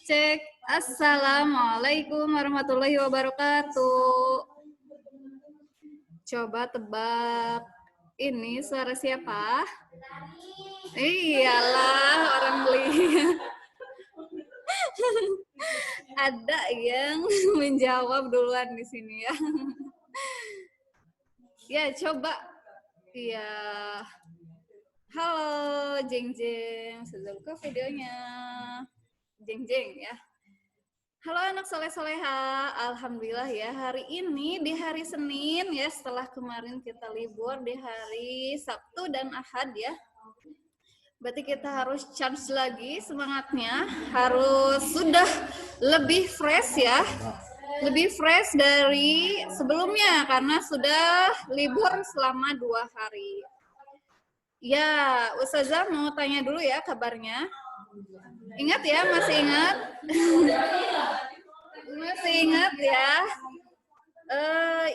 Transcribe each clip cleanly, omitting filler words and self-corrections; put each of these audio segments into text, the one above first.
Cek. Assalamualaikum warahmatullahi wabarakatuh. Coba tebak. Ini suara siapa? Iyalah, orang lihat. Ada yang menjawab duluan di sini ya. Ya, coba. Ya. Halo, Jeng Jeng. Sudah buka videonya. Jeng Jeng ya. Halo anak soleh-soleha, alhamdulillah ya hari ini di hari Senin ya setelah kemarin kita libur di hari Sabtu dan Ahad ya. Berarti kita harus charge lagi semangatnya, harus sudah lebih fresh ya. Lebih fresh dari sebelumnya karena sudah libur selama 2 hari. Ya, Ustazah mau tanya dulu ya kabarnya. Ingat ya, masih ingat? Masih ingat ya?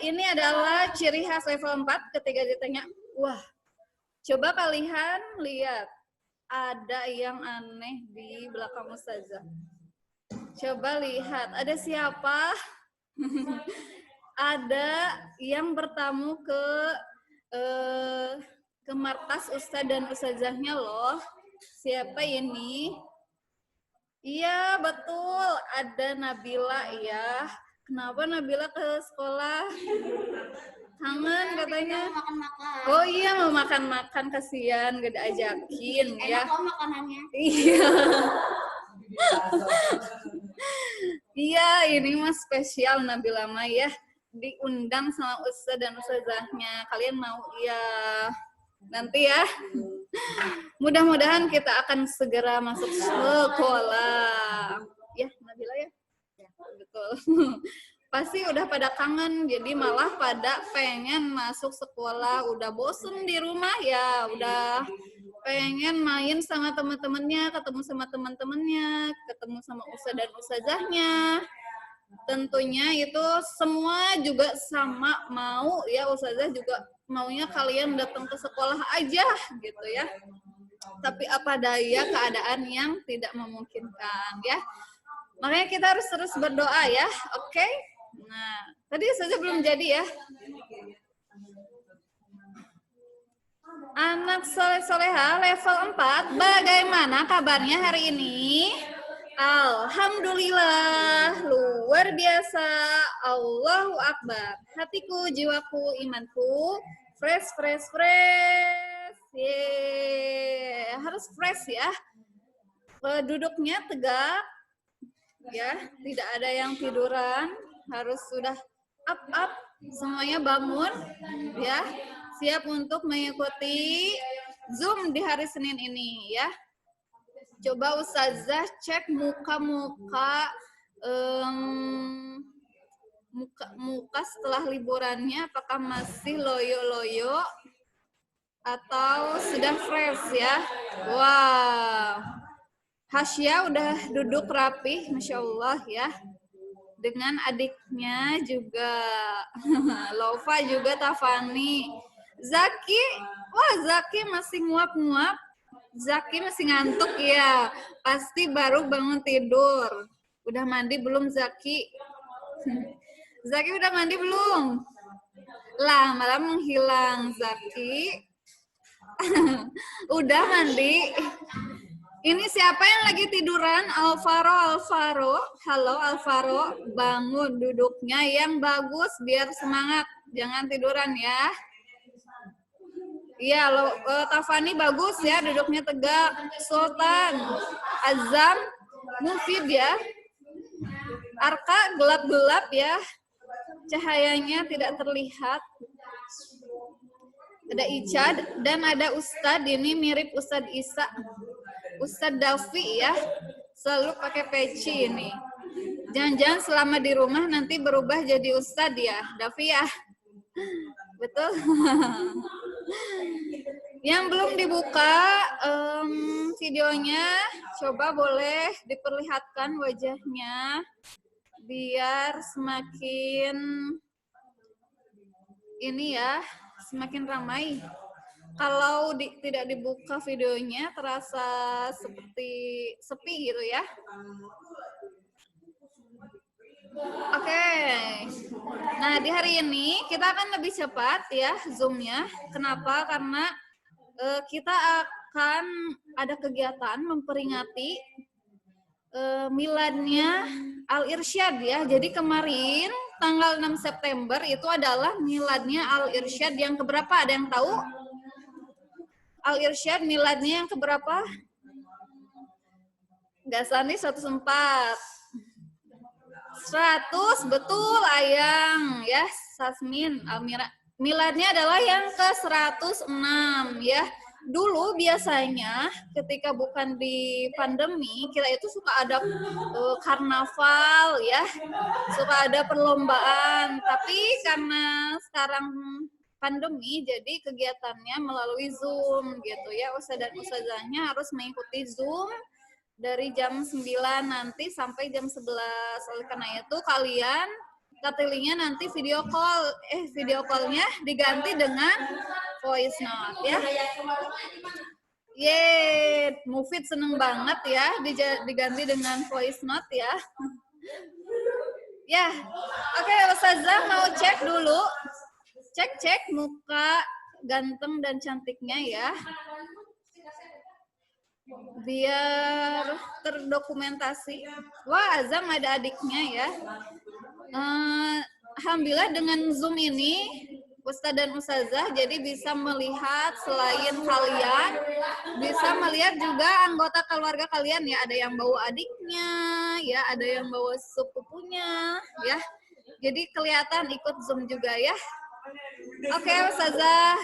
Ini adalah ciri khas level 4 ketika ditanya, wah, coba kalian lihat, ada yang aneh di belakang Ustazah. Coba lihat, ada siapa? Ada yang bertamu ke markas Ustadz dan Ustazahnya loh. Siapa ini? Iya, betul. Ada Nabila ya. Kenapa Nabila ke sekolah? Kangen katanya. Oh iya, mau makan-makan, kasihan gak diajakin ya. Enak kok makanannya. Iya. Iya, ini mah spesial Nabila mah ya. Diundang sama Ustadz dan Ustazahnya. Kalian mau ya? Nanti ya. Mudah-mudahan kita akan segera masuk sekolah. Ya, Nabila ya? Betul. Pasti udah pada kangen, jadi malah pada pengen masuk sekolah. Udah bosen di rumah ya, udah pengen main sama teman-temannya, ketemu sama teman-temannya, ketemu sama ustadz dan ustazahnya. Tentunya itu semua juga sama mau ya, ustazah juga maunya kalian datang ke sekolah aja gitu ya. Tapi apa daya keadaan yang tidak memungkinkan ya. Makanya kita harus terus berdoa ya, oke? Nah, tadi saja belum jadi ya. Anak soleh-soleha level 4, bagaimana kabarnya hari ini? Alhamdulillah, luar biasa, Allahu Akbar. Hatiku, jiwaku, imanku, fresh. Yeay, harus fresh ya. Duduknya tegak, ya, tidak ada yang tiduran, harus sudah up, semuanya bangun, ya, siap untuk mengikuti Zoom di hari Senin ini, ya. Coba Ustazah cek muka setelah liburannya, apakah masih loyo-loyo atau sudah fresh ya. Wow, Hasya udah duduk rapi, Masya Allah ya. Dengan adiknya juga, Lova juga, Tafani. Zaki, wah Zaki masih nguap-nguap. Zaki masih ngantuk ya. Pasti baru bangun tidur. Udah mandi belum Zaki? Zaki udah mandi belum? Lama-lama menghilang Zaki. Udah mandi. Ini siapa yang lagi tiduran? Alvaro. Halo Alvaro, bangun duduknya yang bagus biar semangat. Jangan tiduran ya. Iya, Tafani bagus ya, duduknya tegak. Sultan, Azam, Mufid ya. Arka gelap-gelap ya. Cahayanya tidak terlihat. Ada Ica dan ada Ustadz, ini mirip Ustadz Isa. Ustadz Davi ya, selalu pakai peci ini. Jangan-jangan selama di rumah nanti berubah jadi Ustadz ya, Davi ya. Betul. Yang belum dibuka videonya, coba boleh diperlihatkan wajahnya biar semakin ini ya, semakin ramai. Kalau tidak dibuka videonya terasa seperti sepi gitu ya. Oke. Nah, di hari ini kita akan lebih cepat ya Zoom-nya. Kenapa? Karena kita akan ada kegiatan memperingati miladnya Al-Irsyad ya. Jadi kemarin tanggal 6 September itu adalah miladnya Al-Irsyad yang keberapa? Ada yang tahu? Al-Irsyad miladnya yang keberapa? Gasani 104. 100 betul Ayang ya. Sasmin Almira. Miladnya adalah yang ke-106 ya. Dulu biasanya ketika bukan di pandemi kita itu suka ada karnaval ya, suka ada perlombaan, tapi karena sekarang pandemi jadi kegiatannya melalui Zoom gitu ya. Ustadz dan ustazahnya harus mengikuti Zoom dari jam 9 nanti sampai jam 11. Oleh karena itu kalian katilinya nanti video call-nya diganti dengan voice note ya. Yeay, Mufid seneng banget ya diganti dengan voice note ya. Ya, oke, Ustazah mau cek dulu. Cek muka ganteng dan cantiknya ya. Biar terdokumentasi. Wah, Azam ada adiknya ya. Alhamdulillah dengan Zoom ini Ustadz dan Ustazah jadi bisa melihat selain kalian, bisa melihat juga anggota keluarga kalian ya. Ada yang bawa adiknya, ya, ada yang bawa sepupunya, ya. Jadi kelihatan ikut Zoom juga ya. Oke, Ustazah.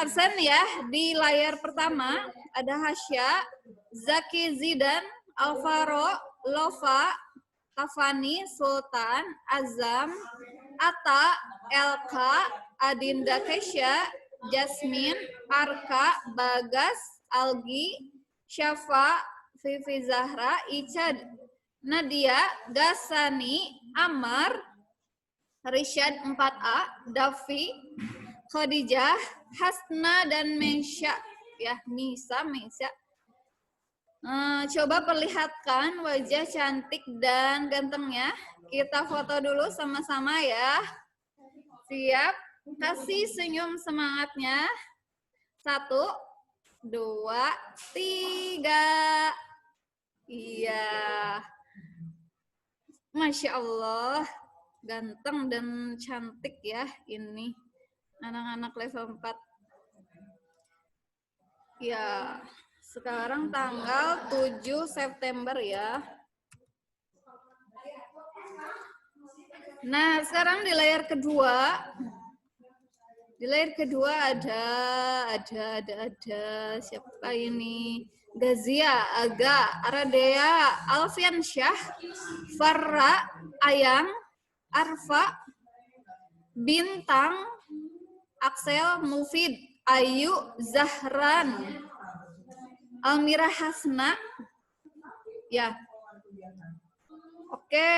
Absen ya, di layar pertama ada Hasya, Zaki Zidan, Alvaro, Lova, Tafani, Sultan, Azam, Ata, Elka, Adinda Kesya, Jasmine, Arka, Bagas, Algi, Syafa, Vivi Zahra, Ica, Nadia, Gasani, Amar, Rishad 4A, Davi, Khadijah, Hasna, dan Mesya. Ya, Mesya. Coba perlihatkan wajah cantik dan gantengnya. Kita foto dulu sama-sama ya. Siap? Kasih senyum semangatnya. 1, 2, 3. Iya. Masya Allah. Ganteng dan cantik ya ini. Anak-anak level 4. Ya. Sekarang tanggal 7 September ya. Nah, sekarang di layar kedua. Di layar kedua ada siapa ini? Gazia, Aga, Aradea, Alfian Syah, Farra, Ayang, Arfa, Bintang, Axel, Mufid, Ayu, Zahran, Almira Hasna, ya. Oke,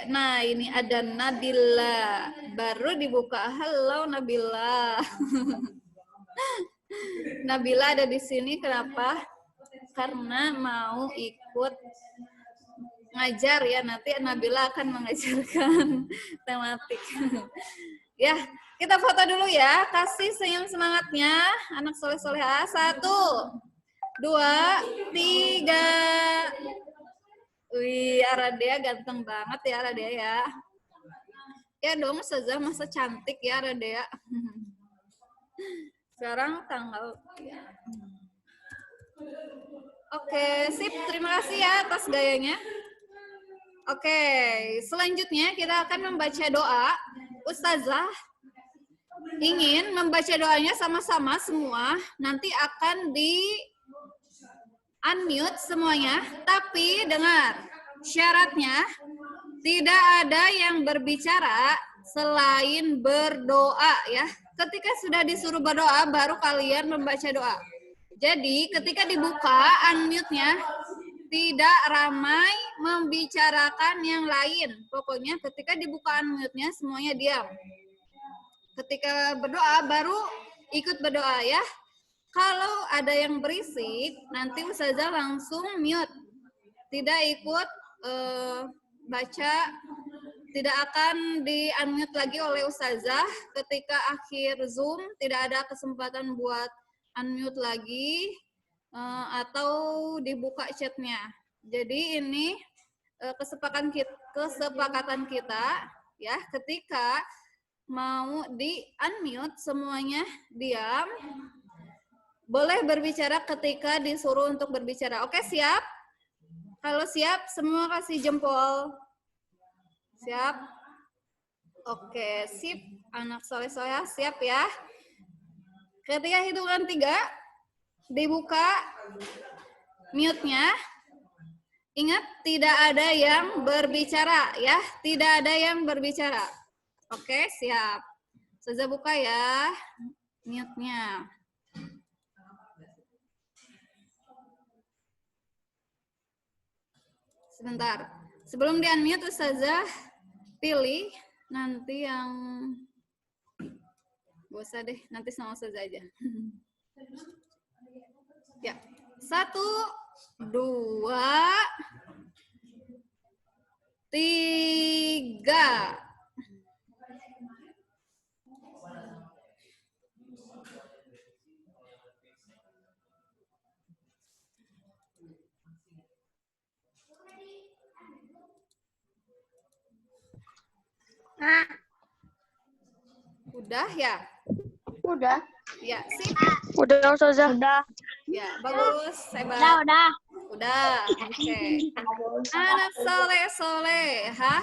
nah ini ada Nabila, baru dibuka. Halo Nabila. Nabila ada di sini kenapa? Karena mau ikut ngajar ya, nanti Nabila akan mengajarkan tematik. Ya, kita foto dulu ya, kasih senyum semangatnya, anak soleh-soleha. 1, 2, 3. Wih, Aradea ganteng banget ya Aradea ya. Ya dong, Ustazah masa cantik ya Aradea. Sekarang tanggal. Oke, sip. Terima kasih ya atas gayanya. Oke, selanjutnya kita akan membaca doa. Ustazah ingin membaca doanya sama-sama semua. Nanti akan di unmute semuanya, tapi dengar, syaratnya tidak ada yang berbicara selain berdoa ya. Ketika sudah disuruh berdoa, baru kalian membaca doa. Jadi ketika dibuka unmute-nya, tidak ramai membicarakan yang lain. Pokoknya ketika dibuka unmute-nya semuanya diam. Ketika berdoa baru ikut berdoa ya. Kalau ada yang berisik, nanti Ustazah langsung mute. Tidak ikut baca, tidak akan di-unmute lagi oleh Ustazah. Ketika akhir Zoom, tidak ada kesempatan buat unmute lagi atau dibuka chatnya. Jadi ini kesepakatan kita ya, ketika mau di-unmute semuanya diam. Boleh berbicara ketika disuruh untuk berbicara. Oke, siap? Kalau siap, semua kasih jempol. Siap? Oke, sip. Anak soleh-soleh siap ya? Ketika hitungan 3, dibuka mute-nya. Ingat, tidak ada yang berbicara ya. Tidak ada yang berbicara. Oke, siap. Ustazah buka ya mute-nya. Sebentar. Sebelum di-unmute, Ustazah pilih nanti yang gak usah deh, nanti sama Ustazah aja. Ya. 1, 2, 3. Udah ya? Udah. Ya, sip. Udah, Ustazah. Udah. Ya, bagus. Hebat. Udah. Udah. Oke. Anak soleh-soleh, hah?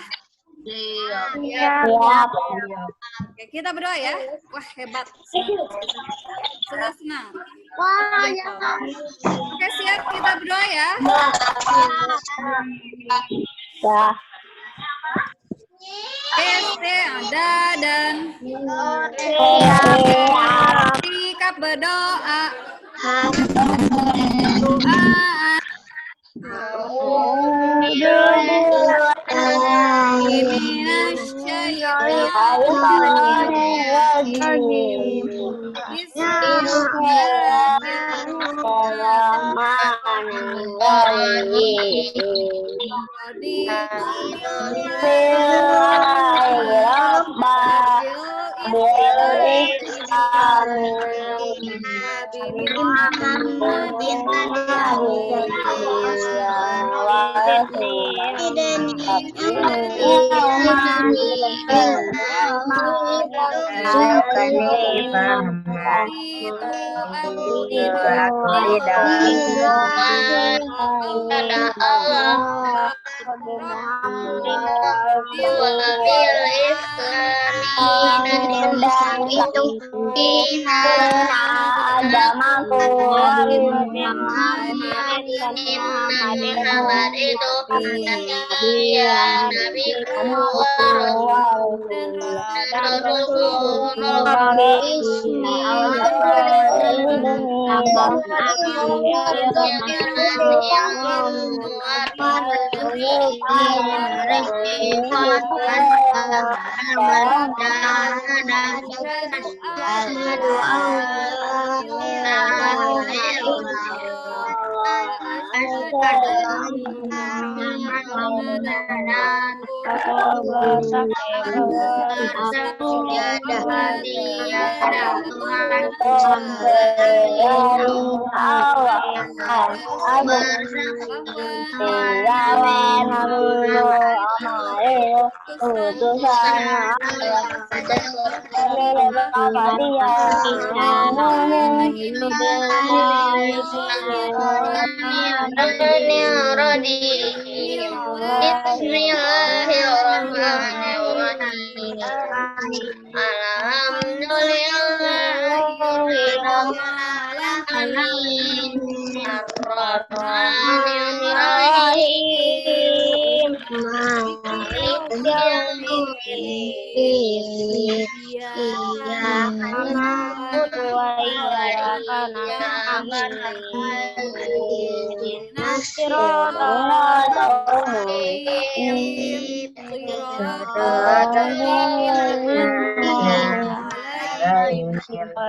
Iya. Oke, kita berdoa ya. Wah, hebat. Sudah senang. Wah, ya. Oke, siap. Kita berdoa ya. Ya. Dan sikap berdoa.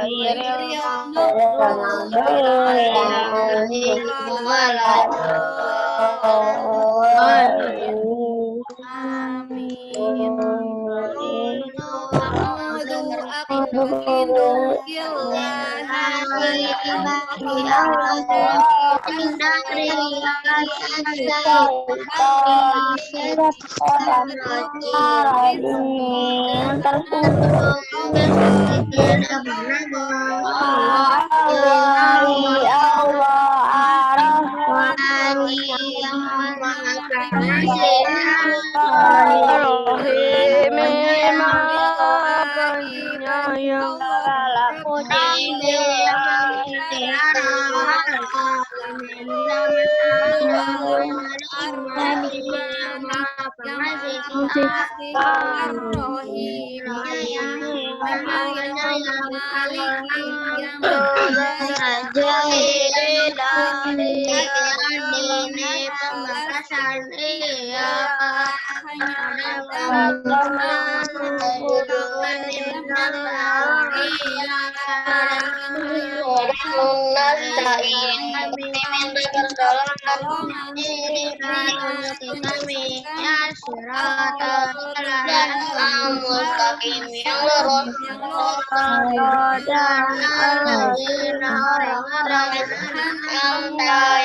khairil maghdubi alaihim waladdallin. Amin. A'udzu aku berlindung billahi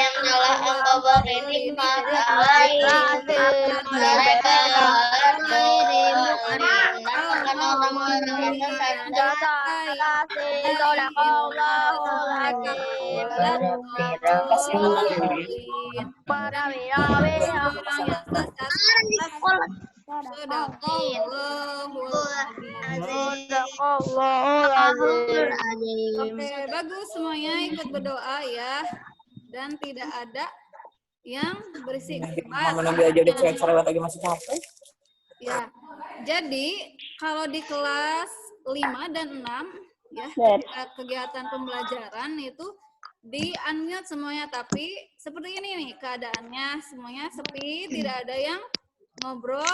yang telah Engkau beri nikmat alaihim mereka Oke, bagus semuanya ikut berdoa ya. Dan tidak ada yang berisik. Ya. Jadi, kalau di kelas 5 dan 6 ya, kegiatan pembelajaran itu di unmute semuanya, tapi seperti ini nih keadaannya, semuanya sepi, tidak ada yang ngobrol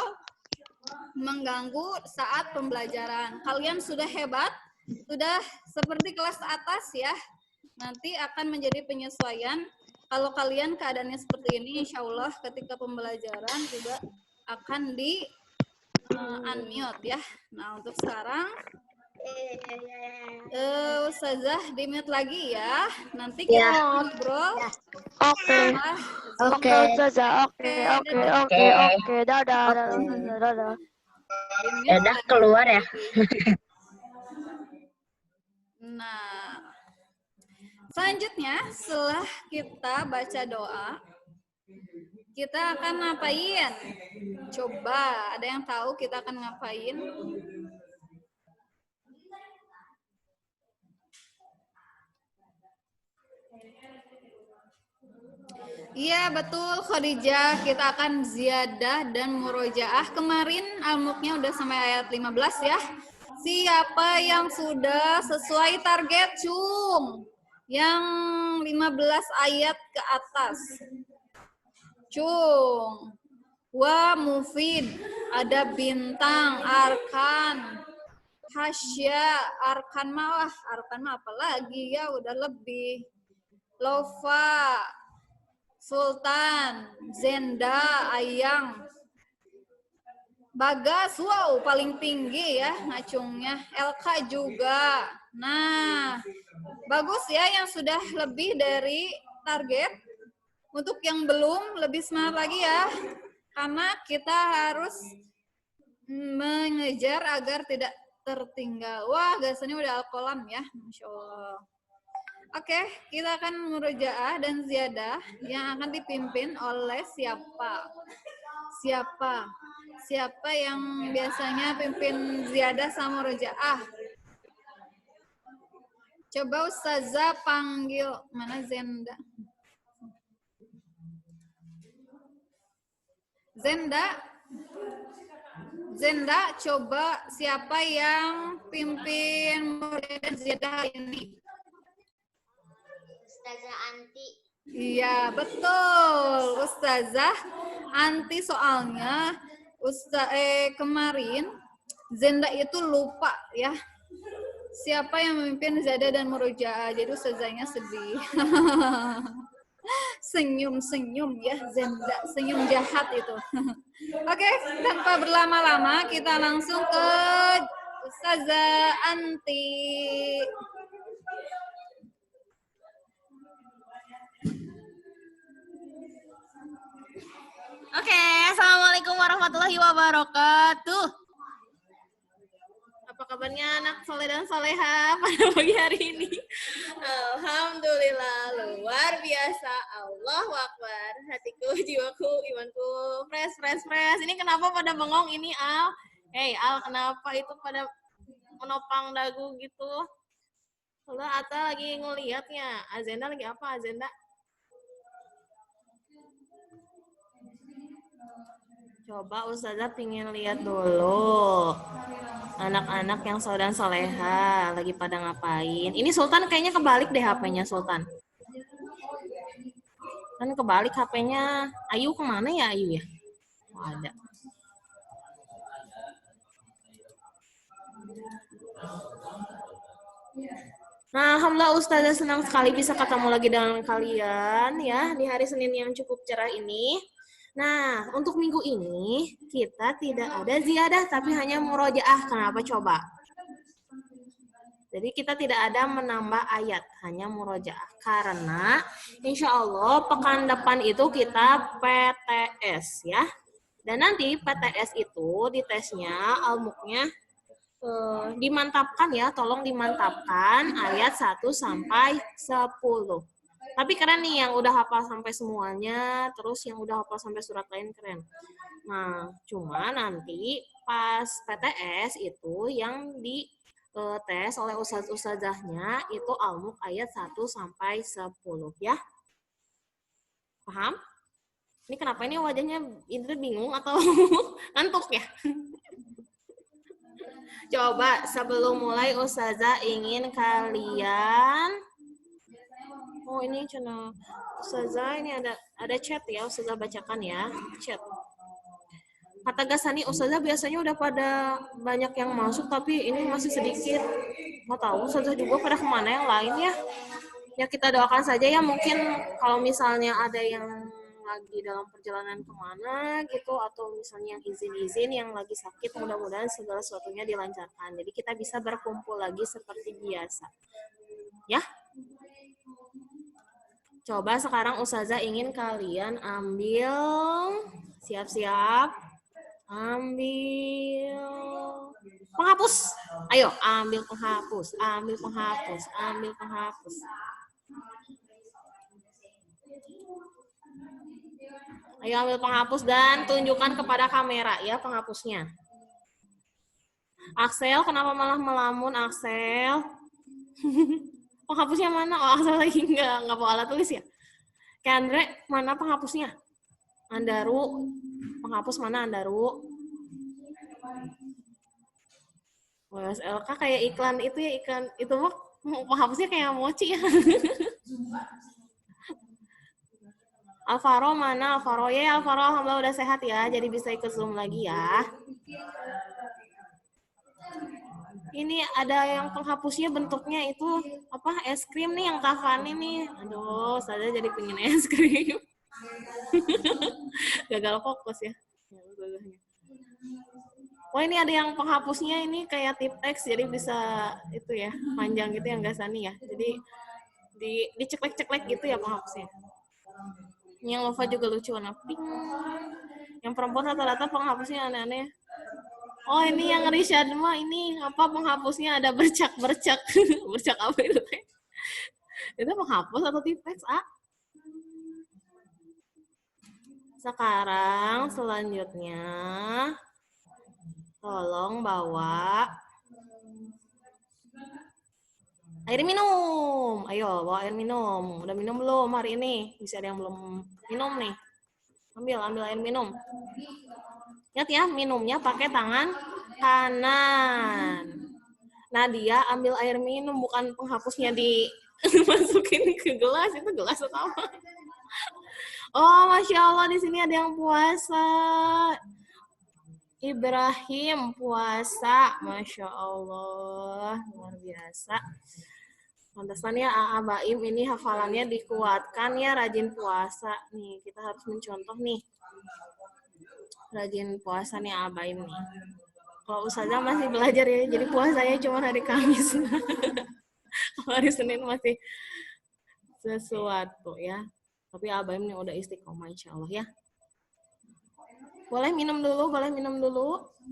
mengganggu saat pembelajaran. Kalian sudah hebat, sudah seperti kelas atas ya. Nanti akan menjadi penyesuaian. Kalau kalian keadaannya seperti ini, insya Allah ketika pembelajaran juga akan di unmute ya. Nah untuk sekarang Ustazah di mute lagi ya. Nanti kita ngobrol. Oke, Ustazah. Oke. Dadah. Dadah keluar ya. Nah, selanjutnya setelah kita baca doa, kita akan ngapain? Coba, ada yang tahu kita akan ngapain? Iya betul Khadijah, kita akan ziyadah dan murojaah. Kemarin almuknya udah sampai ayat 15 ya. Siapa yang sudah sesuai target cung? Yang 15 ayat ke atas. Cung. Wa mufid, ada bintang, arkan, hasya, arkan mah apa lagi ya, udah lebih. Lofa, Sultan, Zenda, Ayang, Bagas, wow paling tinggi ya ngacungnya, LK juga. Nah, bagus ya yang sudah lebih dari target. Untuk yang belum, lebih semangat lagi ya. Karena kita harus mengejar agar tidak tertinggal. Wah, gasannya udah alkolam ya, Masya Allah. Oke, kita akan murojaah dan ziyadah yang akan dipimpin oleh siapa? Siapa yang biasanya pimpin ziyadah sama murojaah? Coba Ustazah panggil, mana Zenda? Zenda, coba siapa yang pimpin murojaah dan ziyadah hari ini? Ustazah Anti. Iya, betul. Ustazah Anti soalnya kemarin Zenda itu lupa ya. Siapa yang memimpin Zada dan Murojaah? Jadi ustazahnya sedih. Senyum-senyum ya, Zenda, senyum jahat itu. Oke, tanpa berlama-lama kita langsung ke Ustazah Anti. Oke, assalamualaikum warahmatullahi wabarakatuh. Apa kabarnya anak soleh dan soleha pada pagi hari ini? Alhamdulillah, luar biasa. Allahu Akbar. Hatiku, jiwaku, imanku, fresh. Ini kenapa pada bengong ini, Al? Hey, Al, kenapa itu pada menopang dagu gitu? Lalu Ata lagi ngelihatnya. Azenda lagi apa, Azenda? Coba Ustazah pingin lihat dulu anak-anak yang saudara soleha lagi pada ngapain. Ini Sultan kayaknya kebalik deh HP-nya Sultan. Kan kebalik HP-nya. Ayu kemana ya Ayu ya? Oh, ada. Nah, alhamdulillah Ustazah senang sekali bisa ketemu lagi dengan kalian ya di hari Senin yang cukup cerah ini. Nah, untuk minggu ini kita tidak ada ziyadah tapi hanya murojaah. Kenapa coba? Jadi kita tidak ada menambah ayat, hanya murojaah. Karena insya Allah pekan depan itu kita PTS ya. Dan nanti PTS itu di tesnya almuknya dimantapkan ya, tolong dimantapkan ayat 1 sampai 10. Tapi keren nih yang udah hafal sampai semuanya, terus yang udah hafal sampai surat lain keren. Nah, cuma nanti pas PTS itu yang di tes oleh ustaz-ustazahnya itu almuk ayat 1 sampai 10 ya. Paham? Ini kenapa ini wajahnya Indra bingung atau ngantuk ya? Coba sebelum mulai Ustazah ingin kalian ini channel Ustazah ini ada chat ya, Ustazah bacakan ya, chat. Kata Gasani Ustazah biasanya udah pada banyak yang masuk tapi ini masih sedikit. Nggak tahu Ustazah juga pada kemana yang lain ya. Ya kita doakan saja ya, mungkin kalau misalnya ada yang lagi dalam perjalanan kemana gitu atau misalnya yang izin-izin yang lagi sakit, mudah-mudahan segala sesuatunya dilancarkan. Jadi kita bisa berkumpul lagi seperti biasa. Ya. Coba sekarang Ustazah ingin kalian ambil siap-siap. Ambil penghapus. Ayo, ambil penghapus, ambil penghapus, ambil penghapus. Ayo ambil penghapus dan tunjukkan kepada kamera ya penghapusnya. Axel, kenapa malah melamun Axel? Penghapusnya mana? Oh, Axel lagi nggak bawa alat tulis ya? Kendra, mana penghapusnya? Andaru, penghapus mana Andaru? WSLK kayak iklan itu ya, iklan itu mah penghapusnya kayak mochi ya. Alvaro mana? Alvaro ya, Alvaro alhamdulillah udah sehat ya, jadi bisa ikut Zoom lagi ya. Ini ada yang penghapusnya bentuknya itu apa? Es krim nih yang Kavani nih. Aduh, saya jadi pengen es krim. Gagal fokus ya. Oh ini ada yang penghapusnya ini kayak tip X jadi bisa itu ya panjang gitu yang Gasani ya. Jadi diceklek-ceklek gitu ya penghapusnya. Ini yang Lova juga lucu warna pink. Yang perempuan rata-rata penghapusnya aneh-aneh. Oh ini yang Rishad mah ini apa penghapusnya ada bercak-bercak. Bercak apa itu teh? Itu penghapus atau tipex, ah? Sekarang selanjutnya tolong bawa air minum. Ayo bawa air minum. Udah minum belum hari ini? Bisa ada yang belum minum nih. Ambil air minum. Ingat ya, minumnya pakai tangan kanan. Nadia ambil air minum, bukan penghapusnya dimasukin ke gelas. Itu gelas atau apa? Oh, Masya Allah, di sini ada yang puasa. Ibrahim puasa, Masya Allah, luar biasa. Pantesan ya AA Baim ini hafalannya dikuatkan ya, rajin puasa. Nih, kita harus mencontoh nih. Rajin puasa nih AA Baim nih. Kalau Ustazah masih belajar ya, jadi puasanya cuma hari Kamis. Kalau hari Senin masih sesuatu ya. Tapi AA Baim nih udah istiqomah insya Allah ya. Boleh minum dulu,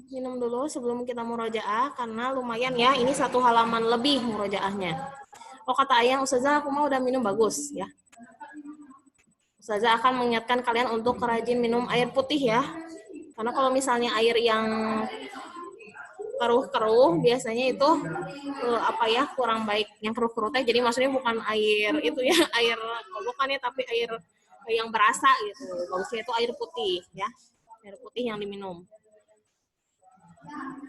minum dulu sebelum kita murojaah karena lumayan ya, ini 1 halaman lebih murojaahnya. Oh kata Ayang, Ustazah aku mau udah minum bagus ya. Ustazah akan mengingatkan kalian untuk rajin minum air putih ya. Karena kalau misalnya air yang keruh-keruh biasanya itu kurang baik. Yang keruh-keruh teh jadi maksudnya bukan air itu ya, air kobokannya tapi air yang berasa gitu. Bagusnya itu air putih ya. Air putih yang diminum.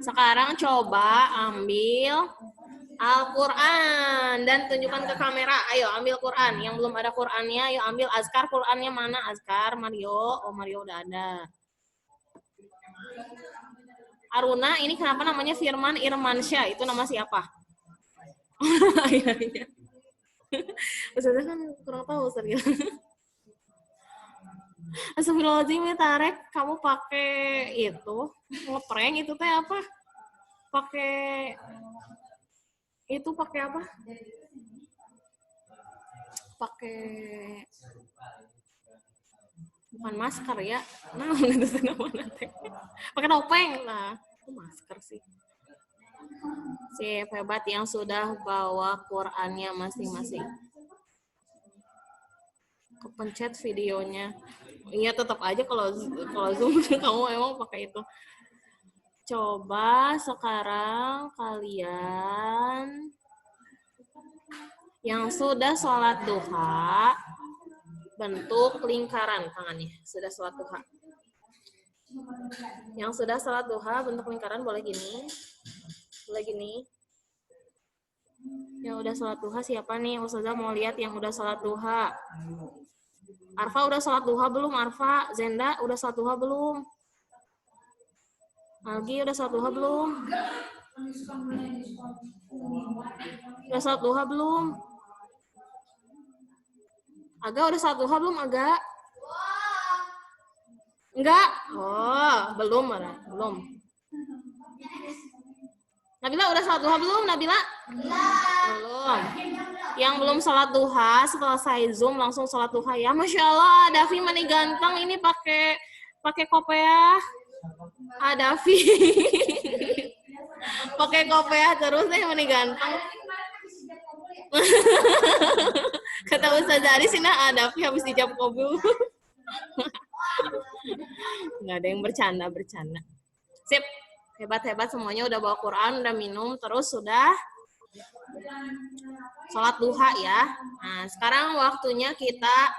Sekarang coba ambil Al-Quran dan tunjukkan ke kamera. Ayo ambil Quran. Yang belum ada Qurannya, ayo ambil azkar. Qurannya mana? Azkar Mario. Oh Mario udah ada. Aruna, ini kenapa namanya Firman Irmansyah? Itu nama siapa? Iya. Ustazah kan kurang tahu Ustazah. Astagfirullahaladzim ya Tarek, kamu pakai itu ngeprank itu teh apa? Pakai apa? Pakai bukan masker ya? Nah, itu namanya teh. Pakai topeng lah, itu masker sih. Sip, hebat yang sudah bawa Qurannya masing-masing. Kepencet videonya. Iya tetap aja kalau Zoom kamu emang pakai itu. Coba sekarang kalian yang sudah sholat duha bentuk lingkaran tangannya. Sudah sholat duha. Yang sudah sholat duha bentuk lingkaran boleh gini. Boleh gini. Yang udah sholat duha siapa nih? Ustazah mau lihat yang udah sholat duha. Arfa udah sholat duha belum? Arfa, Zenda udah sholat duha belum? Algi udah sholat duha belum? Udah sholat duha belum? Aga udah sholat duha belum? Aga? Enggak? Oh, belum. Nabila udah sholat duha belum? Nabila? Belum. Yang belum sholat duha setelah saya Zoom langsung sholat duha ya. Masya Allah, Davi mani ganteng ini pakai kopiah. Davi pakai kopiah terus deh mani ganteng. Kata Ustazah Ari sih Davi habis dijawab kobul. Nggak ada yang bercanda. Sip. Hebat semuanya udah bawa Quran, udah minum, terus sudah sholat duha ya. Nah, sekarang waktunya kita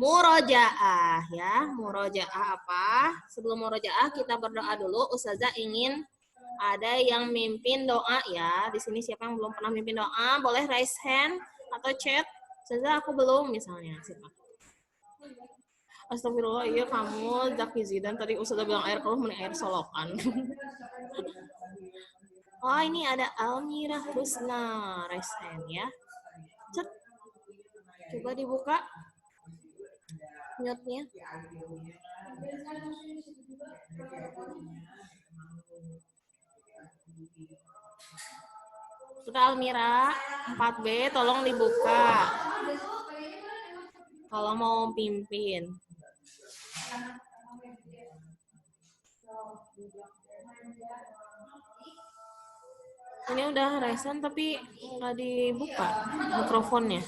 murojaah ya. Murojaah apa? Sebelum murojaah kita berdoa dulu. Ustazah ingin ada yang mimpin doa ya. Di sini siapa yang belum pernah mimpin doa, boleh raise hand atau chat. Ustazah aku belum misalnya. Siapa? Astagfirullah, iya kamu Zaki Zidan tadi Ustazah bilang air keruh mending air solokan. Oh ini ada Almira Husna Resen ya. Cet. Coba dibuka mute-nya. Sudah Almira 4B tolong dibuka. Kalau mau pimpin. Ini udah resen tapi nggak dibuka mikrofonnya.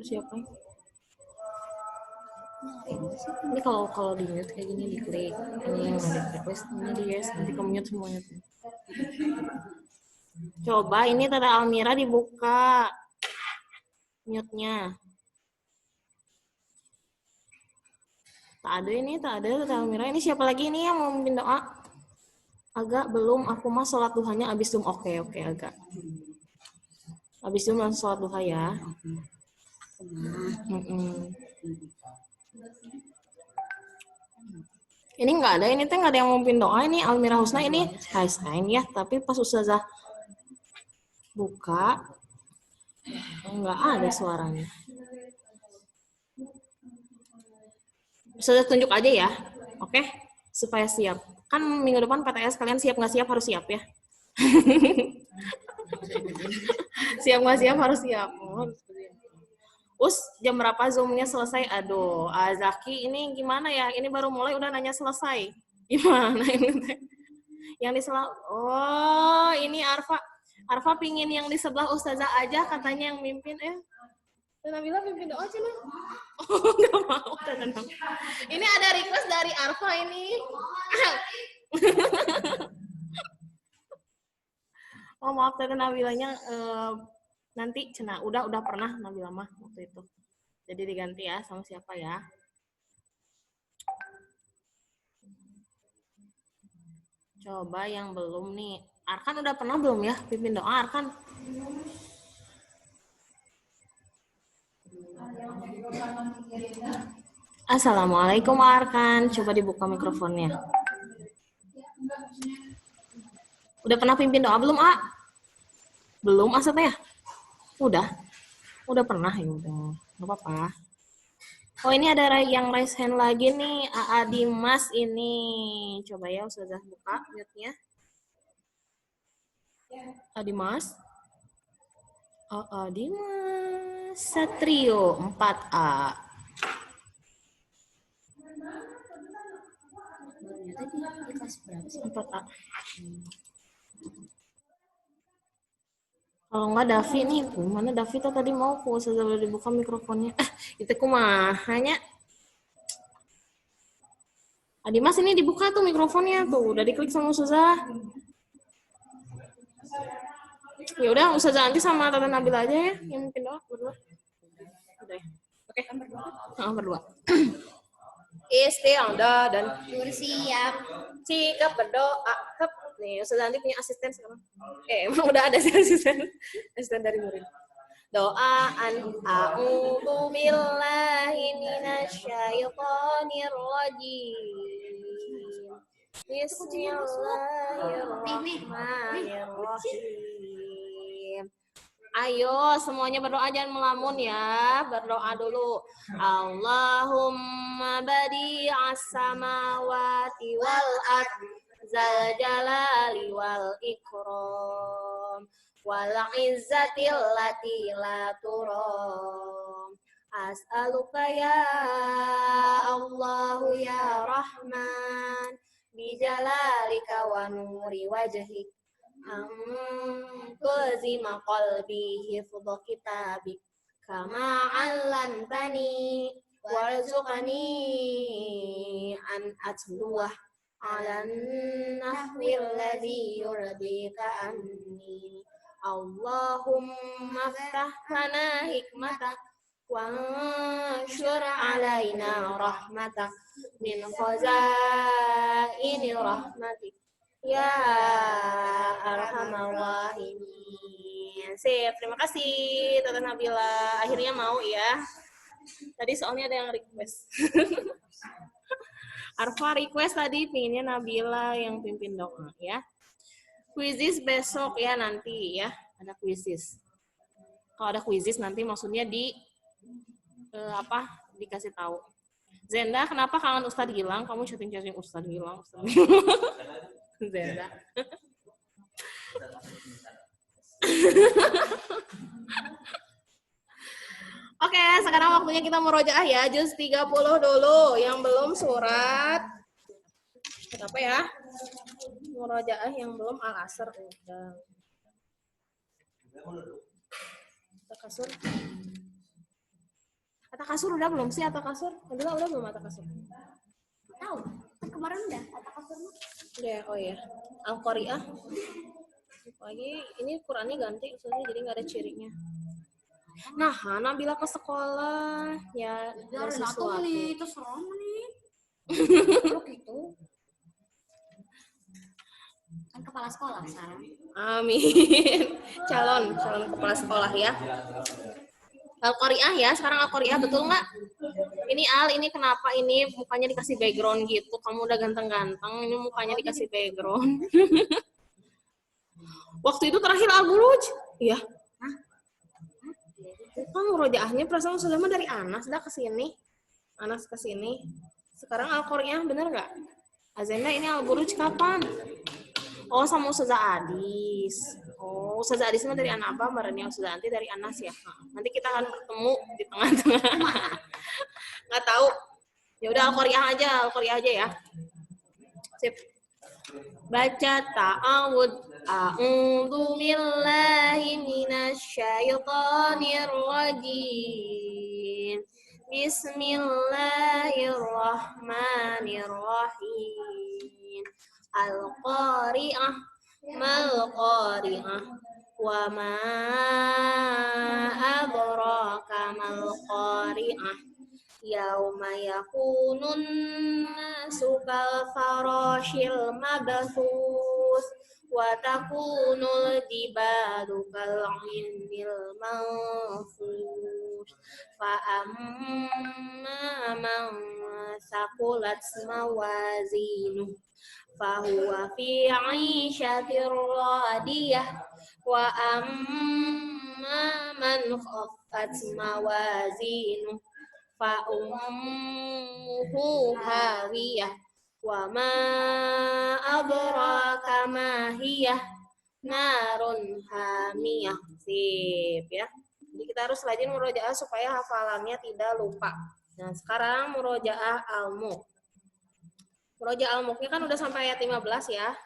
Siapa? Ini kalau di mute kayak gini diklik. Ini yang ada request ini di yes nanti ke mute semuanya. Coba ini Tata Almira dibuka mute-nya. Tak ada Tata Almira. Ini siapa lagi ini yang mau memimpin doa? Agak belum, aku mah sholat duhanya abis Zoom. Oke, agak. Abis Zoom langsung sholat duha ya. Mm-mm. Ini nggak ada, ini teh nggak ada yang mimpin doa. Ini Almira Husna ini Einstein ya, tapi pas Ustazah buka nggak ada suaranya. Ustazah tunjuk aja ya, oke? Supaya siap. Kan minggu depan PTS, kalian siap nggak siap harus siap ya. Siap nggak siap harus siap. Jam berapa Zoom-nya selesai? Aduh, Azaki ini gimana ya? Ini baru mulai udah nanya selesai. Gimana ini teh? Yang di sebelah, oh ini Arfa. Arfa pingin yang di sebelah Ustazah aja, katanya yang mimpin. Nabila pimpin doa aja lah. Oh, nggak mau. Tenang. Ini ada request dari Arfa ini. Oh maaf tadi Nabilanya nanti cina udah pernah Nabila mah waktu itu. Jadi diganti ya sama siapa ya? Coba yang belum nih. Arkan udah pernah belum ya pimpin doa Arkan? Assalamualaikum Arkan. Coba dibuka mikrofonnya. Udah pernah pimpin doa belum, A? Belum, asatnya? Udah pernah ya udah. Nggak apa-apa. Oh ini ada yang raise hand lagi nih, A Dimas ini. Coba ya Ustazah buka mute-nya. A Dimas. A Dimas Satrio 4A. Tadi kelas berapa sih? 4A. Kalau nggak Davi nih, mana Davi tuh tadi mau ku sudah dibuka mikrofonnya. Itu kumahanya. Adimas ini dibuka tuh mikrofonnya tuh, udah diklik sama Ustazah. Ya udah Ustazah nanti sama Tata Nabila aja ya, yang mungkin doa berdua. Udah ya. Oke. Berdua. Isti'adah dan Bersiap. sikap berdoa. Nih, Ustazah nanti punya asisten sekarang. Emang udah ada sih asisten dari murid. Doaan a'udzu billahi minasyaitonir rajim. Bismillahirrahmanirrahim. Ayo semuanya berdoa, jangan melamun ya. Berdoa dulu. Allahumma badi'as samawati wal ard zal jalali wal ikram wal izzatil lati la turam. As'aluka ya Allahu ya Rahman bijalalika wa nuri wajhik tuzima qalbi hifdhu kitabik kama 'allamtani warzuqni an atluwah 'alan nahwil ladzi yurdika anni. Allahumma ftah lana hikmatak wanshur 'alaina rahmatak min khazaini rahmatik ya arhamar rahimin. Sip, terima kasih Tata Nabila. Akhirnya mau ya. Tadi soalnya ada yang request. Arfa request tadi pinginnya Nabila yang pimpin doa ya. Quizis besok ya nanti ya. Ada quizis. Kalau ada quizis nanti maksudnya dikasih tahu. Zenda, kenapa kangen Ustadz Gilang? Kamu chatting Ustadz Gilang. Zenda. Oke, sekarang waktunya kita murojaah ya. Juz 30 dulu. Yang belum surat apa ya? Murojaah yang belum Al-Asr udah. Atakasur. Atakasur udah belum sih Atakasur? Udah belum Atakasur? Tahu. Kemarin udah Atakasur. Udah, oh ya. Al-Qari'ah. Lagi ini Qurannya ganti maksudnya jadi nggak ada cirinya. Nah, Nabila ke sekolah ya dari sesuatu. Itu serem nih. Gitu. Kan kepala sekolah sekarang. Amin. Calon kepala sekolah ya. Al-Qari'ah ya, sekarang Al-Qari'ah betul nggak? Ini Al, ini kenapa ini mukanya dikasih background gitu? Kamu udah ganteng-ganteng, ini mukanya dikasih background. Waktu itu terakhir Al-Buruj. Iya. Kan murojaahnya perasaan sudah mah dari Anas dah ke sini. Anas ke sini. Sekarang Al-Qari'ah bener nggak? Azenda ini Al-Buruj kapan? Oh, sama Ustazah Adis. Oh, Ustazah Adis mah dari anak apa? Marahnya Ustazah Anti dari Anas ya. Nanti kita akan bertemu di tengah-tengah. Nggak tahu. Ya udah Al-Qari'ah aja ya. Sip. Baca ta'awud. A'udzu billahi minasyaitonir rajim. Bismillahirrahmanirrahim. Al-Qari'ah, mal-Qari'ah, wa ma adraka mal-Qari'ah, yauma yakunun nasu kal-farashil mabthus, wa takunul jibalu kal-'ilmil manfush, fa amma man saqulat mawazinuh fahuwa fi 'ishatir radiyah wa amma man khaffat mawazinuh fa ummuhu hawiyah wa ma adraka ma hiyah narun hamiyah. Sip ya. Jadi kita harus rajin murojaah supaya hafalannya tidak lupa. Nah, sekarang murojaah al-mulk. Murojaah al-mulknya kan udah sampai ayat 15 ya.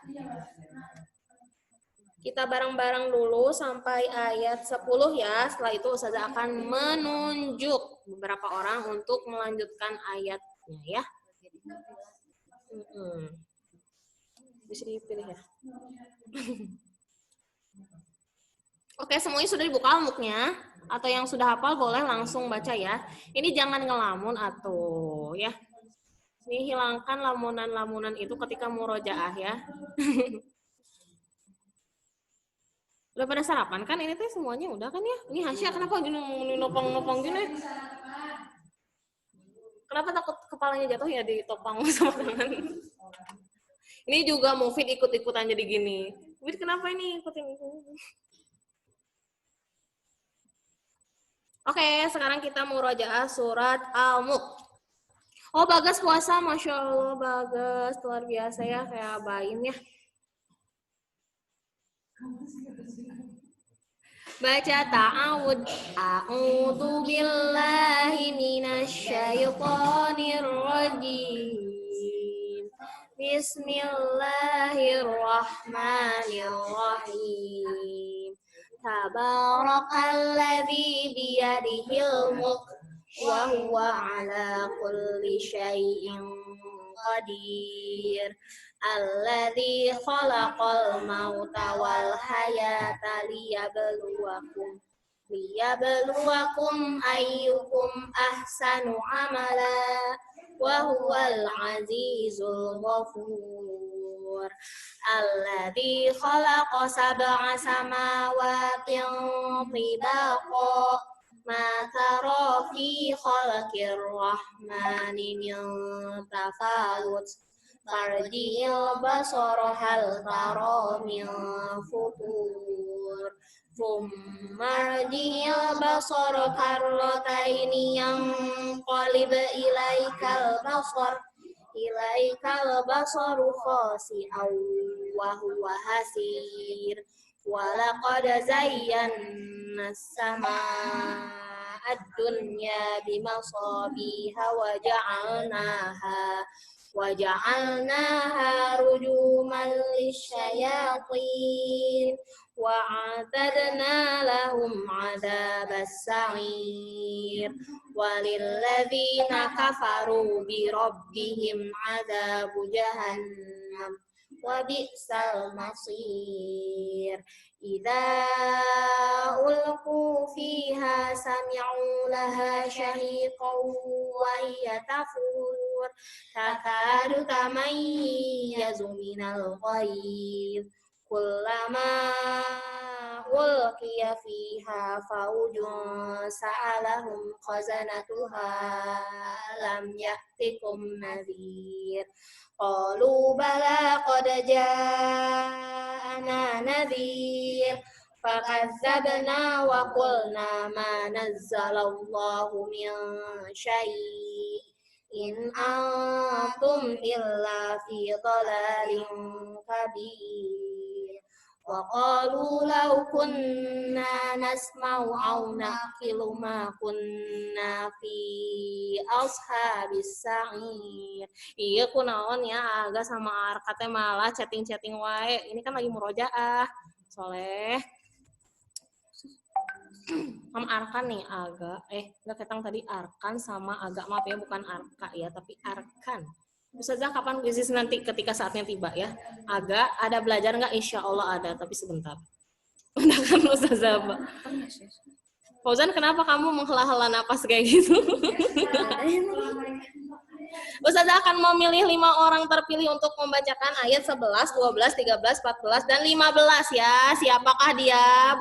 Kita bareng-bareng dulu sampai ayat 10 ya. Setelah itu Ustazah akan menunjuk beberapa orang untuk melanjutkan ayatnya ya. Bisa dipilih ya. Oke, semuanya sudah dibuka al-mulknya. Atau yang sudah hafal boleh langsung baca ya. Ini jangan ngelamun atau ya. Ini hilangkan lamunan-lamunan itu ketika murojaah ya. Udah pada sarapan kan? Ini teh semuanya udah kan ya? Ini Hasya kenapa gini nopang-nopang gini? Kenapa takut kepalanya jatuh ya ditopang sama tangan? Ini juga Mufid ikut-ikutan jadi gini. Mufid kenapa ini ikutin? Oke, sekarang kita murojaah surat Al-Mulk. Oh, Bagas puasa, Masya Allah, Bagas. Luar biasa ya, kayak Baim ya. Baca ta'awud. A'udzu billahi minasyaitonir rajim. Bismillahirrahmanirrahim. Tabarakalladzi biyadihil mulk wa huwa ala kulli syai'in qadir. Alladzi khalaqal mauta wal hayata liyabluwakum ayyukum ahsanu amala wa huwal azizul ghafur. Alladzi khalaqa sab'a samawatin tibaqa ma tara fi khalqir rahmani min tafawut farji'il basara hal tara min futur thumma rji'il basara karrataini yanqalib ilaikal basaru khasi'aw wa huwa hasir walaqad zayyana as-samaa ad-dunya bimasabiha waja'alnaha rujuman lisyayatin wa'atadna lahum 'adzabas sa'ir walilladzina kafaru bi rabbihim 'adzabu jahannam wa bi'sal masir. Idza ulqu fiha sami'u laha shahiqan wa hiya tafur takadu tamayyazu minal ghayz kullama ulqiya fiha faujun sa'alahum khazanatuha lam ya'tikum nadhir. Qalu bala qad ja'ana nadhir. Fakadzabna wa qulna ma nazzalallahu min syai'. In antum illa fi dhalalin kabir. Wa qalu law kunna nasma'u aw naqilu ma kunna fi ashabis sa'ir. Iya kunaon ya Aga sama Arka teh malah chatting-chatting wae. Ini kan lagi murojaah. Soleh. Sama Arkan nih Aga, nggak ketang tadi Arkan sama Aga, maaf ya bukan Arka ya, tapi Arkan. Ustazah kapan kuisis nanti ketika saatnya tiba ya? Aga, ada belajar nggak? Insya Allah ada, tapi sebentar. Udah kan Ustazah, Mbak? Fauzan, kenapa kamu menghela-hela napas kayak gitu? Ustazah akan memilih 5 orang terpilih untuk membacakan ayat 11, 12, 13, 14, dan 15 ya. Siapakah dia?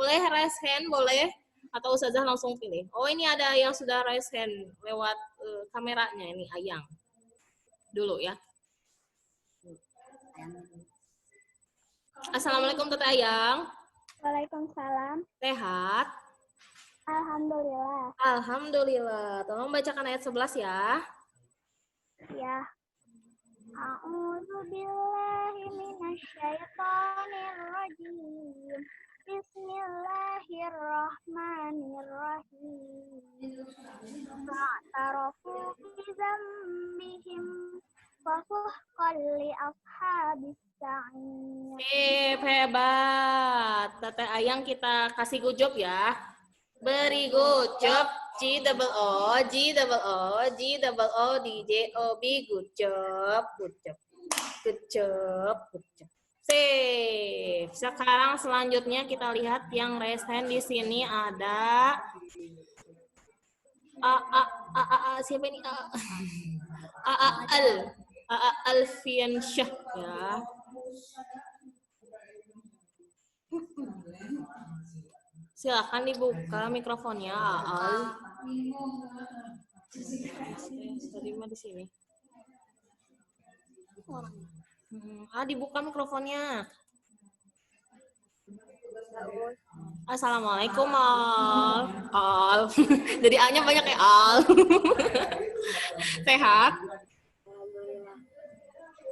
Boleh raise hand, boleh? Atau Ustazah langsung pilih? Oh, ini ada yang sudah raise hand lewat kameranya, ini Ayang. Dulu ya. Assalamualaikum Tete Ayang. Waalaikumsalam. Sehat? Alhamdulillah. Alhamdulillah. Tolong bacakan ayat 11 ya. Ya. A'udzu billahi minasyaitonir rajim. Bismillahirrahmanirrahim. Ma'tarafu bi dzambihim fasuhqan li ashabis sa'ir. Hebat. Tete Ayang kita kasih good job ya. Beri good job. G double O, G double O, G double O, D J O B. Good job, good job, good job, good job. Sip. Sekarang selanjutnya kita lihat yang raise hand di sini ada siapa ini? Alfiansyah ya. Silakan dibuka mikrofonnya, Aal. Tadi mah di sini. Dibuka mikrofonnya. Assalamualaikum, Al. Jadi A-nya banyak ya, Al. Sehat?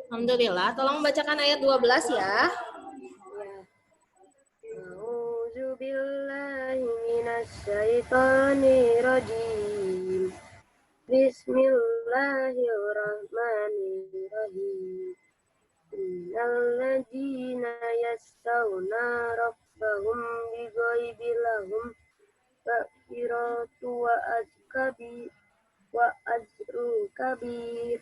Alhamdulillah. Tolong bacakan ayat 12 ya. A'udzubillahi minasyaitonirrajim. Bismillahirrahmanirrahim. Innalladzina yastawna rabbahum bighaibi lahum maghfiratu wa ajrun kabir.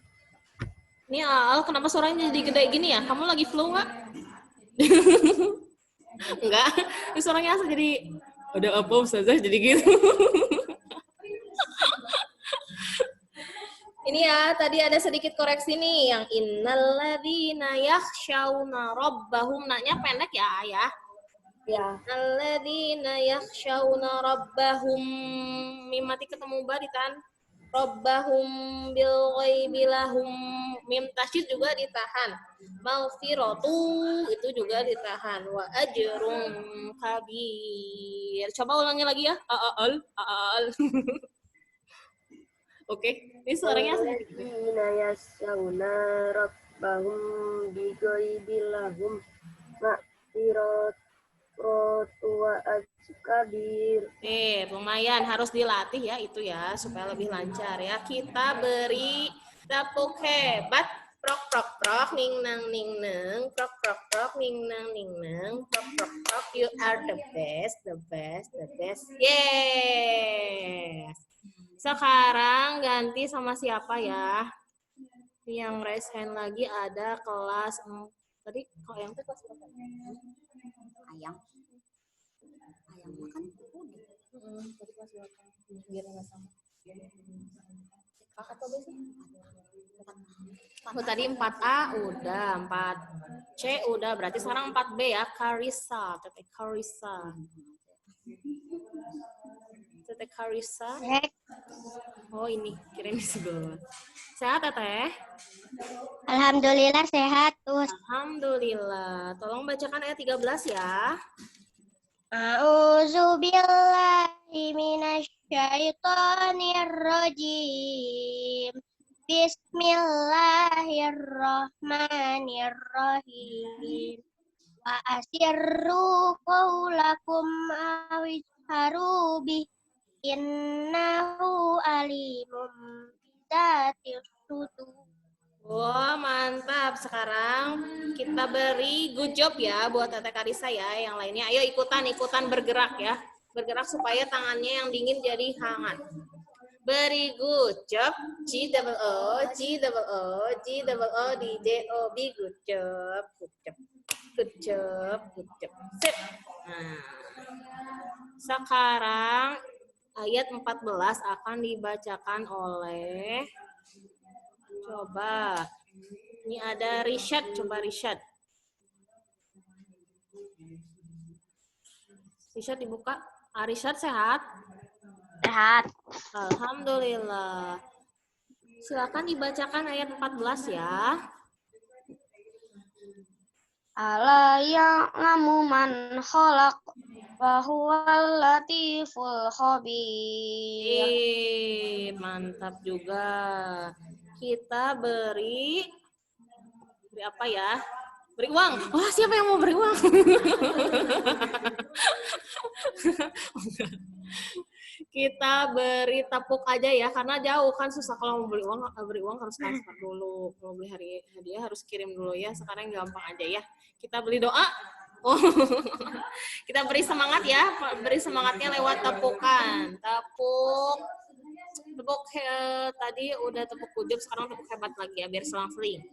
Ini Al, kenapa suaranya jadi gede gini ya? Kamu lagi flu nggak? Enggak, ini suaranya asal jadi ada apa Ustazah jadi gitu. Ini ya, tadi ada sedikit koreksi nih yang innalladzina yakhshawna rabbahum, naknya pendek ya, ya. Ya. Alladzina yakhshawna rabbahum, mim mati ketemu baritan. Rabbahum bil ghaibi lahum, mim tasydid juga ditahan. Maghfiratu itu juga ditahan. Wa ajrun kabir. Coba ulangi lagi ya. Al. Oke, ini suaranya sedikit. Alladzina yastawna rabbahum bighaibi lahum maghfiratu wa ajrun kabir. Lumayan harus dilatih ya itu ya supaya lebih lancar ya. Kita beri tepuk hebat. Prok prok prok ning nang ning neng, prok prok prok ning nang ning neng, prok prok prok. You are the best, the best, the best. Yes. Sekarang ganti sama siapa ya? Yang raise hand lagi ada kelas tadi kok yang kelas berapa? Ayang makan Tadi kelas berapa? Biar nggak sama. Atau B sih? Oh, tadi 4A udah, 4C udah, berarti sekarang 4B ya, Karissa, TTK. Karisa. Teteh Karisa. Oh ini, kirain di sebelah. Sehat Teteh? Alhamdulillah sehat, Us. Alhamdulillah. Tolong bacakan ayat 13 ya. A'udzu billahi minasyaitonir rajim. Bismillahirrahmanirrahim. Wa asirru qaulakum awizharu bih innahu alimum bizatis sudur. Wah, mantap. Sekarang kita beri good job ya buat Teteh Karisa ya. Yang lainnya, ayo ikutan bergerak ya. Bergerak supaya tangannya yang dingin jadi hangat. Beri good job. G double O, G double O, G double O, D J O B. Good job, good job, good job, good job. Sip. Nah, sekarang ayat 14 akan dibacakan oleh coba. Ini ada Rishad, coba Rishad. Rishad dibuka. Rishad sehat? Sehat. Alhamdulillah. Silakan dibacakan ayat 14 ya. Ala ya'lamu man khalaq wa huwal latiful khabir. Mantap juga. Kita beri apa ya? Beri uang. Wah, siapa yang mau beri uang? Kita beri tepuk aja ya, karena jauh kan susah kalau mau beri uang harus transfer dulu. Kalau beli hadiah harus kirim dulu ya. Sekarang gampang aja ya. Kita beli doa. Oh, kita beri semangat ya. Beri semangatnya lewat tepukan. Tepuk tadi udah tepuk kujub, sekarang tepuk hebat lagi ya biar selang-seling.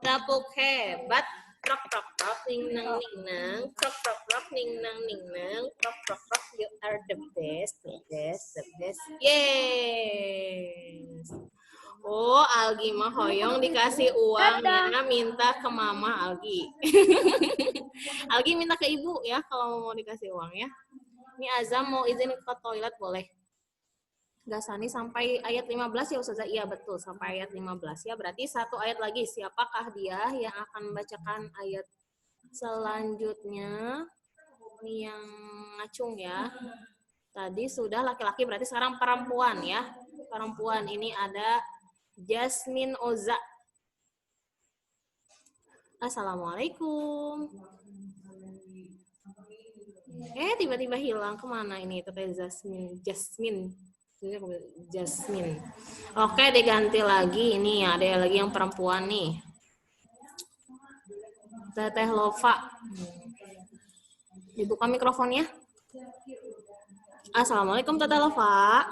Tepuk hebat. Prok prok prok ning nang ning nang, prok prok prok ning nang ning nang, prok prok prok, you are the best, the best, the best. Yes. Oh, Algi mah hoyong dikasih uang ya, minta ke mama Algi. Algi minta ke ibu ya kalau mau dikasih uang ya. Ini Azam mau izin ke toilet boleh. Gasani sampai ayat 15 ya Ustazah? Iya betul, sampai ayat 15 ya. Berarti satu ayat lagi. Siapakah dia yang akan membacakan ayat selanjutnya? Ini yang ngacung ya. Tadi sudah laki-laki, berarti sekarang perempuan ya. Perempuan ini ada Jasmine Oza. Assalamualaikum. Tiba-tiba hilang. Kemana ini Teteh Jasmine. Oke, diganti lagi. Ini ada lagi yang perempuan nih. Teteh Lova. Dibuka mikrofonnya. Assalamualaikum Teteh Lova.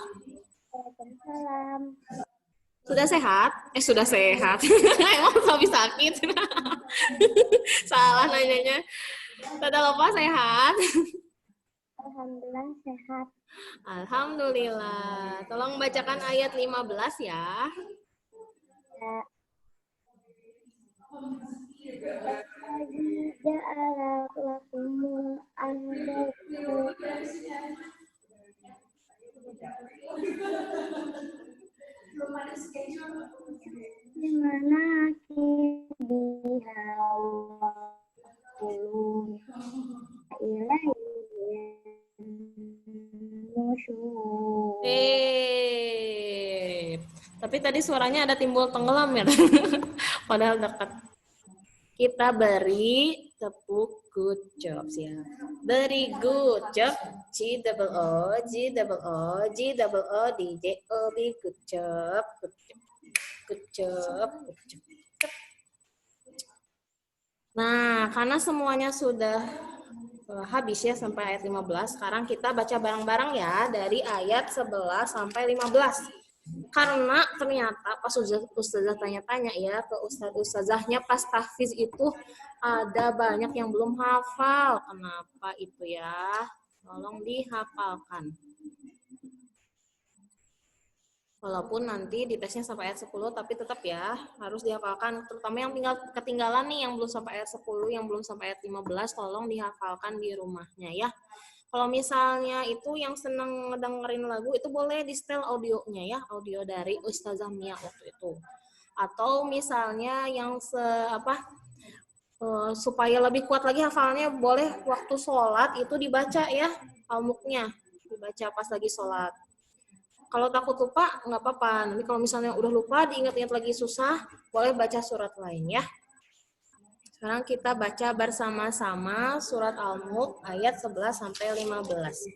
Waalaikumsalam. Sudah sehat? Sudah sehat. Emang habis sakit. Salah nanyanya. Teteh Lova sehat? Alhamdulillah sehat. Alhamdulillah. Tolong bacakan ayat 15 ya. Ja'ala lakumul anbiya dimana kibiha qulun Tapi tadi suaranya ada timbul tenggelam ya. Padahal dekat. Kita beri tepuk good job ya. Beri good job. G double O, G double O, G double O, D J O B. Good job. Good job. Good job. Good job. Nah, karena semuanya sudah habis ya sampai ayat 15. Sekarang kita baca bareng-bareng ya dari ayat 11 sampai 15. Karena ternyata pas Ustazah tanya-tanya ya ke Ustazahnya pas tahfiz itu ada banyak yang belum hafal. Kenapa itu ya? Tolong dihafalkan. Walaupun nanti di tesnya sampai ayat 10, tapi tetap ya harus dihafalkan. Terutama yang tinggal ketinggalan nih, yang belum sampai ayat 10, yang belum sampai ayat 15, tolong dihafalkan di rumahnya ya. Kalau misalnya itu yang seneng ngedengerin lagu, itu boleh di setel audionya ya, audio dari Ustazah Mia waktu itu. Atau misalnya yang supaya lebih kuat lagi hafalnya, boleh waktu sholat itu dibaca ya, al-muknya, dibaca pas lagi sholat. Kalau takut lupa, nggak apa-apa. Nanti kalau misalnya udah lupa, diingat-ingat lagi susah, boleh baca surat lain ya. Sekarang kita baca bersama-sama surat Al-Mulk ayat 11 sampai 15.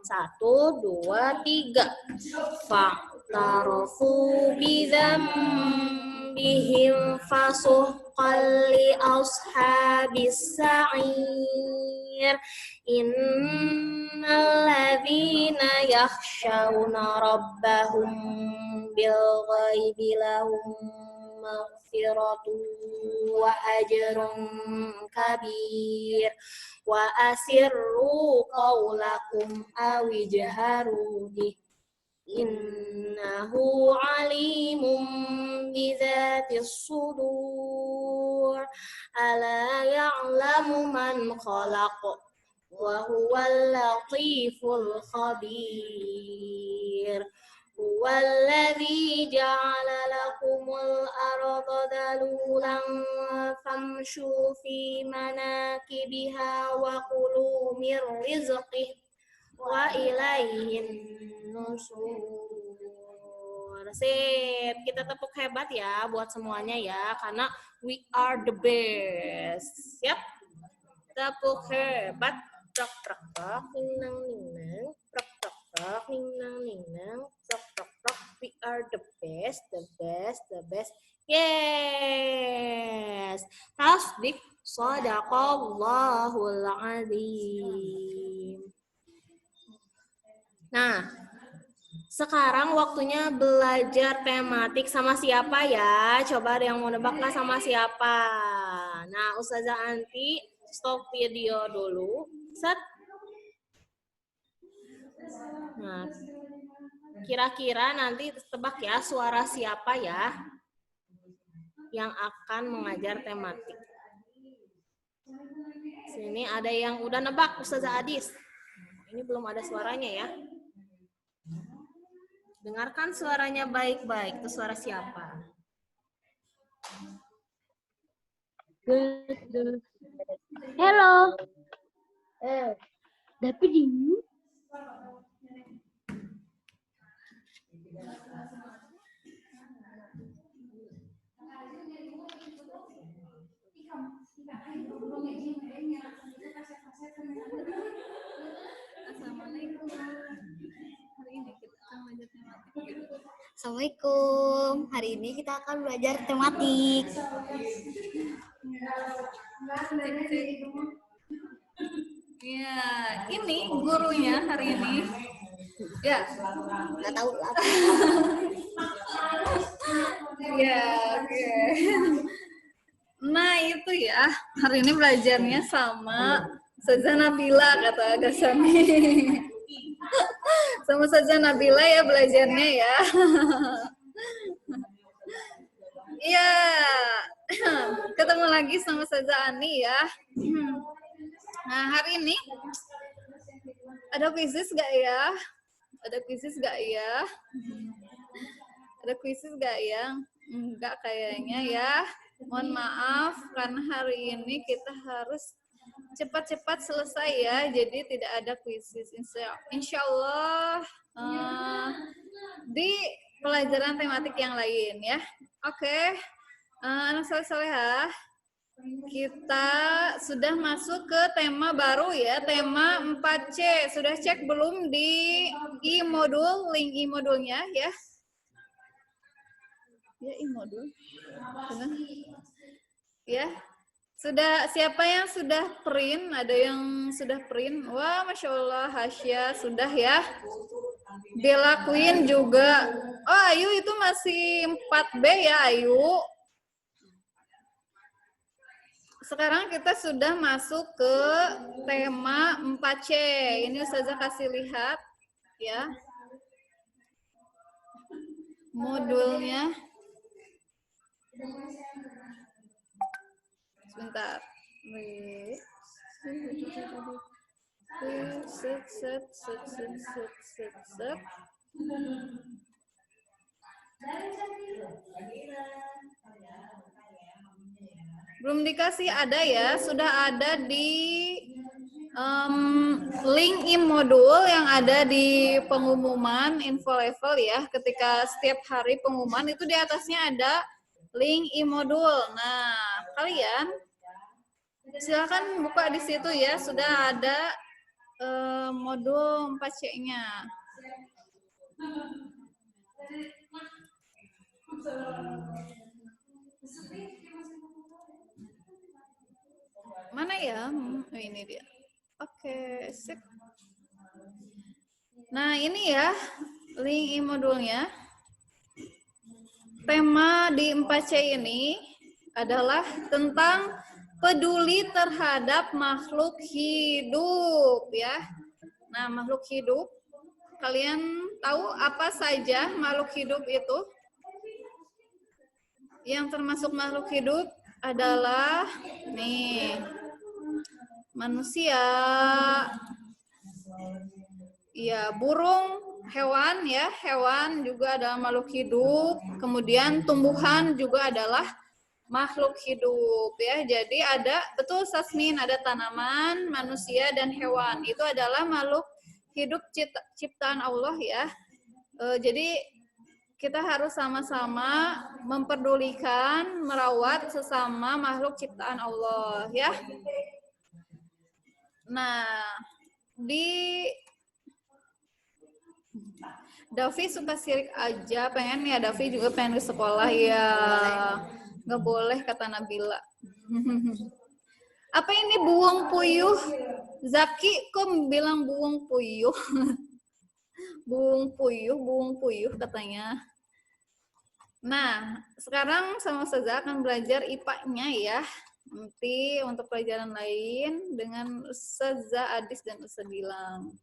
1, 2, 3. Fa'tarafu bidzambihim fasuhqal li ashabis sa'ir. Innal ladzina yakhshawna rabbahum bil ghaibi lahum maghfiratun wa ajrun kabir. Wa asirru qawlakum aw ijharu bih. Innahu alimun bizatis sudur. Ala ya'lamu man khalaq. Wa huwal latiful khabir. Huwallazi ja'ala lakumul arda dalulan famshu fi manakibiha wa kulu mir rizqih wa ilaihin nusur. Sip, kita tepuk hebat ya buat semuanya ya, karena we are the best. Siap? Tepuk hebat. Trok trok trok, ninang ninang, trok trok trok, ninang ninang, trok trok trok. We are the best, the best, the best. Yes. Tasbih. Shadaqallahul azim. Nah, sekarang waktunya belajar tematik sama siapa ya? Coba ada yang mau nebak nggak sama siapa? Nah, Ustazah Anti stop video dulu. Set. Nah, kira-kira nanti tebak ya suara siapa ya yang akan mengajar tematik. Sini ada yang udah nebak, Ustazah Adis. Ini belum ada suaranya ya. Dengarkan suaranya baik-baik. Itu suara siapa? Hello. Tapi di Assalamualaikum. Hari ini kita akan belajar tematik. Ya, ini gurunya hari ini. Ya, Nggak tahu apa. ya, oke. Nah, itu ya. Hari ini belajarnya sama Ustazah Nabila, kata Gasami. Sama Ustazah Nabila ya belajarnya ya. Iya. Ketemu lagi sama Ustazah Ani ya. Nah, hari ini ada kuisis gak ya? Ada kuisis gak ya? Ada kuisis gak ya? Enggak kayaknya ya. Mohon maaf karena hari ini kita harus cepat-cepat selesai ya. Jadi tidak ada kuisis. Insya Allah di pelajaran tematik yang lain ya. Oke. Anak soleh-solehah. Kita sudah masuk ke tema baru ya, tema 4C. Sudah cek belum di e-modul, link e-modulnya ya? Ya, e-modul. Ya. Sudah, siapa yang sudah print? Ada yang sudah print? Wah, Masya Allah, Hasya sudah ya. Bella Queen juga. Oh, Ayu itu masih 4B ya, Ayu. Sekarang kita sudah masuk ke tema 4C. Ini Ustazah kasih lihat ya. modulnya. Sebentar. Set. Belum dikasih ada ya, sudah ada di link modul yang ada di pengumuman info level ya. Ketika setiap hari pengumuman itu di atasnya ada link modul. Nah, kalian silakan buka di situ ya, sudah ada modul 4C-nya. Mana ya? Oh, ini dia. Oke, sip. Nah, ini ya link modulnya. Tema di 4C ini adalah tentang peduli terhadap makhluk hidup ya. Nah, makhluk hidup, kalian tahu apa saja makhluk hidup itu? Yang termasuk makhluk hidup adalah nih manusia, ya burung, hewan ya, hewan juga adalah makhluk hidup. Kemudian tumbuhan juga adalah makhluk hidup ya. Jadi ada, betul Sasmin, ada tanaman, manusia dan hewan. Itu adalah makhluk hidup ciptaan Allah ya. Jadi kita harus sama-sama memperdulikan, merawat sesama makhluk ciptaan Allah ya. Nah, di Davi suka sirik aja, pengen ya Davi juga pengen ke sekolah ya. Nggak boleh kata Nabila. Apa ini buang puyuh? Zaki kok bilang buang puyuh? buang puyuh katanya. Nah, sekarang sama Ustazah akan belajar IPA-nya ya. Nanti untuk pelajaran lain dengan Ustazah Adis dan Ustazah Gilang.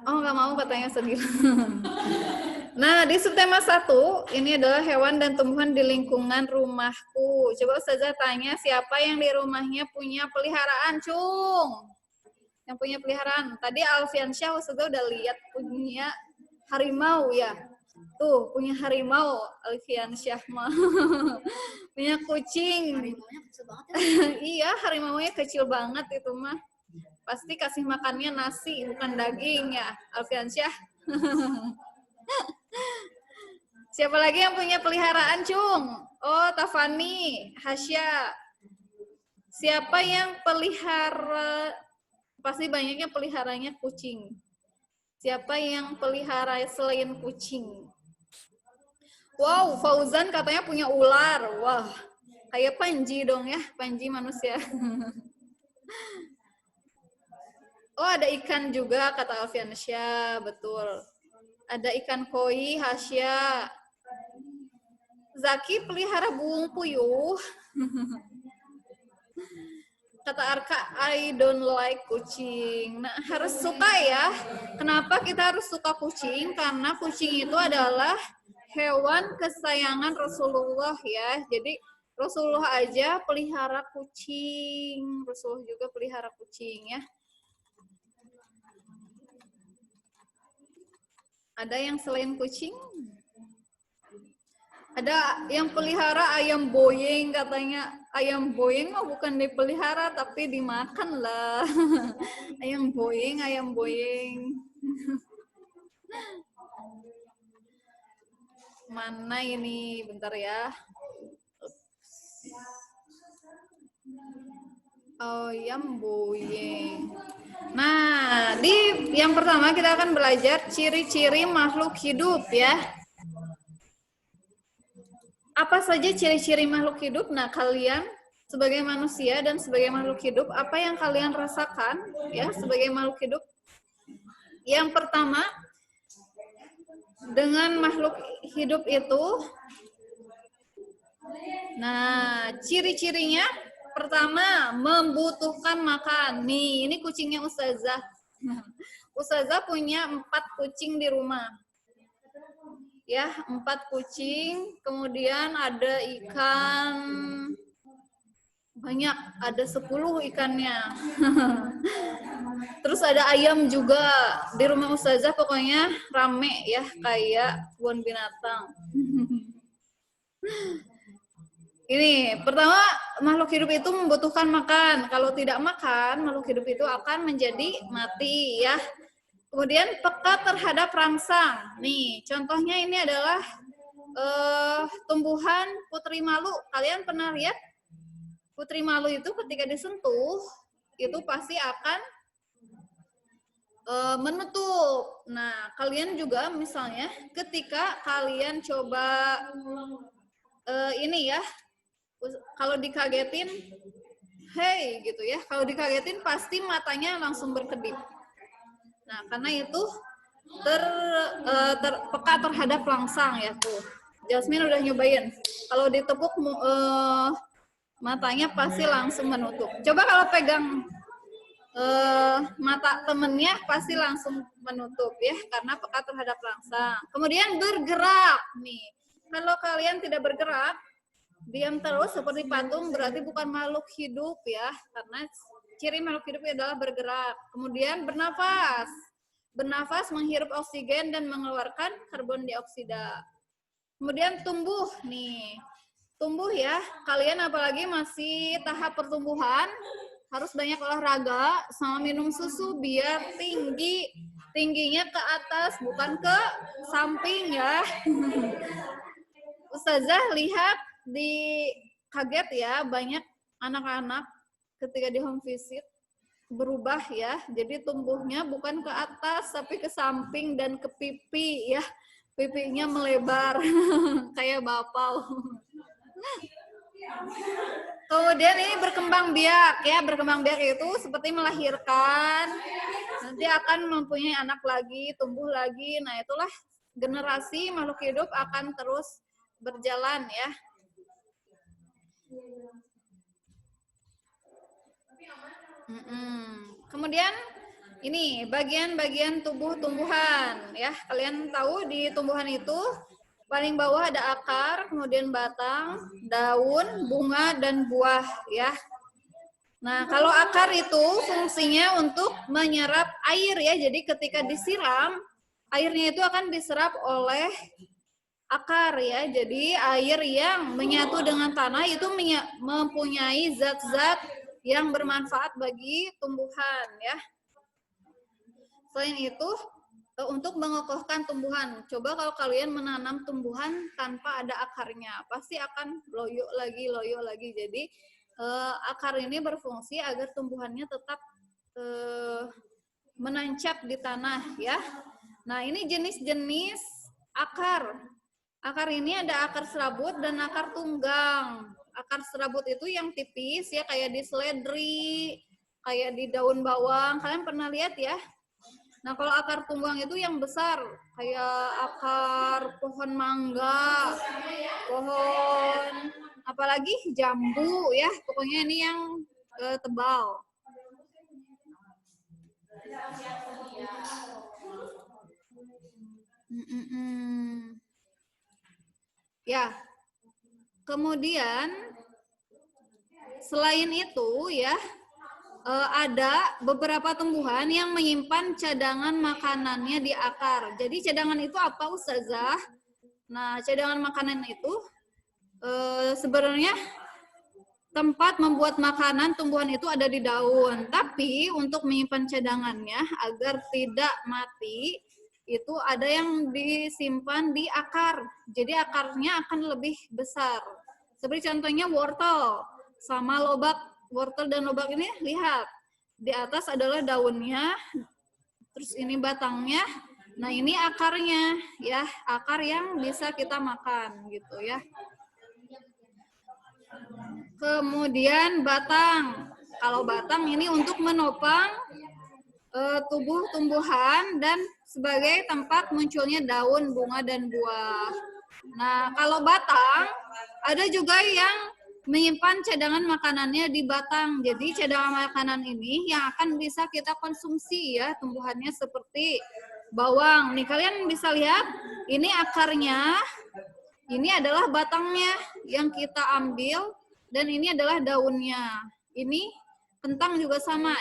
Oh, nggak mau katanya Ustazah Gilang. Nah, di subtema 1, ini adalah hewan dan tumbuhan di lingkungan rumahku. Coba Ustazah tanya, siapa yang di rumahnya punya peliharaan, Cung? Yang punya peliharaan. Tadi Alfiansyah Ustazah udah lihat punya harimau ya. Tuh, punya harimau Alfiansyah mah. Punya kucing. Harimaunya kecil banget ya. Iya, harimaunya kecil banget itu mah. Pasti kasih makannya nasi, bukan daging ya, Alfiansyah. Siapa lagi yang punya peliharaan, Cung? Oh, Tafani, Hasya. Siapa yang pelihara, pasti banyaknya peliharanya kucing. Siapa yang pelihara selain kucing? Wow, Fauzan katanya punya ular. Wah, kayak Panji dong ya, Panji manusia. Oh, ada ikan juga, kata Alfiansyah, betul. Ada ikan koi, Hasya. Zaki pelihara burung puyuh. Kata Arka, I don't like kucing. Nah, harus suka ya. Kenapa kita harus suka kucing? Karena kucing itu adalah hewan kesayangan Rasulullah ya. Jadi Rasulullah aja pelihara kucing. Rasulullah juga pelihara kucing ya. Ada yang selain kucing? Ada yang pelihara ayam boyeng katanya. Ayam boyeng mah bukan dipelihara tapi dimakan lah. Ayam boyeng, ayam boyeng. Mana ini? Bentar ya. Ayam boyeng. Nah, di yang pertama kita akan belajar ciri-ciri makhluk hidup ya. Apa saja ciri-ciri makhluk hidup? Nah, kalian sebagai manusia dan sebagai makhluk hidup, apa yang kalian rasakan ya sebagai makhluk hidup? Yang pertama, dengan makhluk hidup itu, nah, ciri-cirinya pertama, membutuhkan makan. Nih, ini kucingnya Ustazah. Ustazah punya 4 kucing di rumah. ya, 4 kucing, kemudian ada ikan banyak, ada 10 ikannya. Terus ada ayam juga. Di rumah Ustazah pokoknya rame ya, kayak kebun binatang. Ini, pertama makhluk hidup itu membutuhkan makan. Kalau tidak makan, makhluk hidup itu akan menjadi mati ya. Kemudian peka terhadap rangsang. Nih, contohnya ini adalah tumbuhan putri malu. Kalian pernah lihat? Putri malu itu ketika disentuh, itu pasti akan menutup. Nah, kalian juga misalnya ketika kalian coba ini ya, kalau dikagetin, hey gitu ya, kalau dikagetin pasti matanya langsung berkedip. Nah, karena itu peka terhadap rangsang ya tuh. Jasmine udah nyobain. Kalau ditepuk matanya pasti langsung menutup. Coba kalau pegang mata temennya pasti langsung menutup ya, karena peka terhadap rangsang. Kemudian bergerak nih. Kalau kalian tidak bergerak, diam terus seperti patung, berarti bukan makhluk hidup ya, karena ciri makhluk hidup adalah bergerak. Kemudian bernafas. Bernafas menghirup oksigen dan mengeluarkan karbon dioksida. Kemudian tumbuh nih. Tumbuh ya, kalian apalagi masih tahap pertumbuhan, harus banyak olahraga sama minum susu biar tingginya ke atas bukan ke samping ya. Ustazah lihat di kaget ya, banyak anak-anak ketika di home visit berubah ya, jadi tumbuhnya bukan ke atas tapi ke samping dan ke pipi ya, pipinya melebar kayak bapau. Kemudian ini berkembang biak ya, berkembang biak itu seperti melahirkan, nanti akan mempunyai anak lagi, tumbuh lagi. Nah itulah generasi makhluk hidup akan terus berjalan ya. Kemudian ini bagian-bagian tubuh tumbuhan ya, kalian tahu di tumbuhan itu paling bawah ada akar, kemudian batang, daun, bunga, dan buah ya. Nah, kalau akar itu fungsinya untuk menyerap air ya. Jadi ketika disiram, airnya itu akan diserap oleh akar ya. Jadi air yang menyatu dengan tanah itu mempunyai zat-zat yang bermanfaat bagi tumbuhan ya. Selain itu, untuk mengokohkan tumbuhan. Coba kalau kalian menanam tumbuhan tanpa ada akarnya, pasti akan loyo lagi. Jadi akar ini berfungsi agar tumbuhannya tetap menancap di tanah ya. Nah, ini jenis-jenis akar. Akar ini ada akar serabut dan akar tunggang. Akar serabut itu yang tipis ya, kayak di seledri, kayak di daun bawang. Kalian pernah lihat ya? Nah, kalau akar tunggang itu yang besar, kayak akar pohon mangga, pohon apalagi jambu ya, pokoknya ini yang tebal. Ya, kemudian selain itu ya, ada beberapa tumbuhan yang menyimpan cadangan makanannya di akar. Jadi cadangan itu apa, Ustazah? Nah, cadangan makanan itu sebenarnya tempat membuat makanan tumbuhan itu ada di daun. Tapi untuk menyimpan cadangannya agar tidak mati, itu ada yang disimpan di akar. Jadi akarnya akan lebih besar. Seperti contohnya wortel sama lobak. Wortel dan lobak ini lihat, di atas adalah daunnya, terus ini batangnya, nah ini akarnya ya, akar yang bisa kita makan gitu ya. Kemudian batang, kalau batang ini untuk menopang tubuh tumbuhan dan sebagai tempat munculnya daun, bunga, dan buah. Nah, kalau batang, ada juga yang menyimpan cadangan makanannya di batang. Jadi cadangan makanan ini yang akan bisa kita konsumsi ya, tumbuhannya seperti bawang. Nih kalian bisa lihat Ini akarnya, ini adalah batangnya yang kita ambil, dan ini adalah daunnya. Ini kentang juga sama,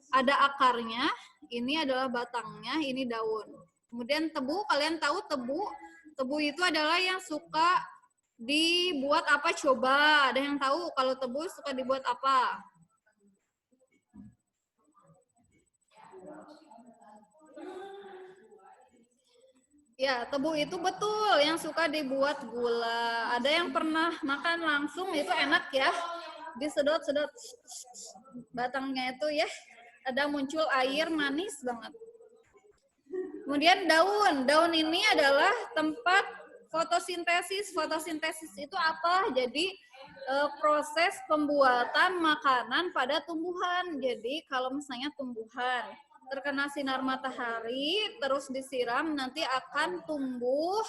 ada akarnya, ini adalah batangnya, ini daun. Kemudian tebu, kalian tahu tebu? Tebu itu adalah yang suka dibuat apa coba? Ada yang tahu kalau tebu suka dibuat apa? Ya, tebu itu betul yang suka dibuat gula. Ada yang pernah makan langsung, itu enak ya. Disedot-sedot batangnya itu ya. Ada muncul air manis banget. Kemudian daun. Daun ini adalah tempat fotosintesis. Fotosintesis itu apa? Jadi proses pembuatan makanan pada tumbuhan. Jadi kalau misalnya tumbuhan terkena sinar matahari, terus disiram, nanti akan tumbuh,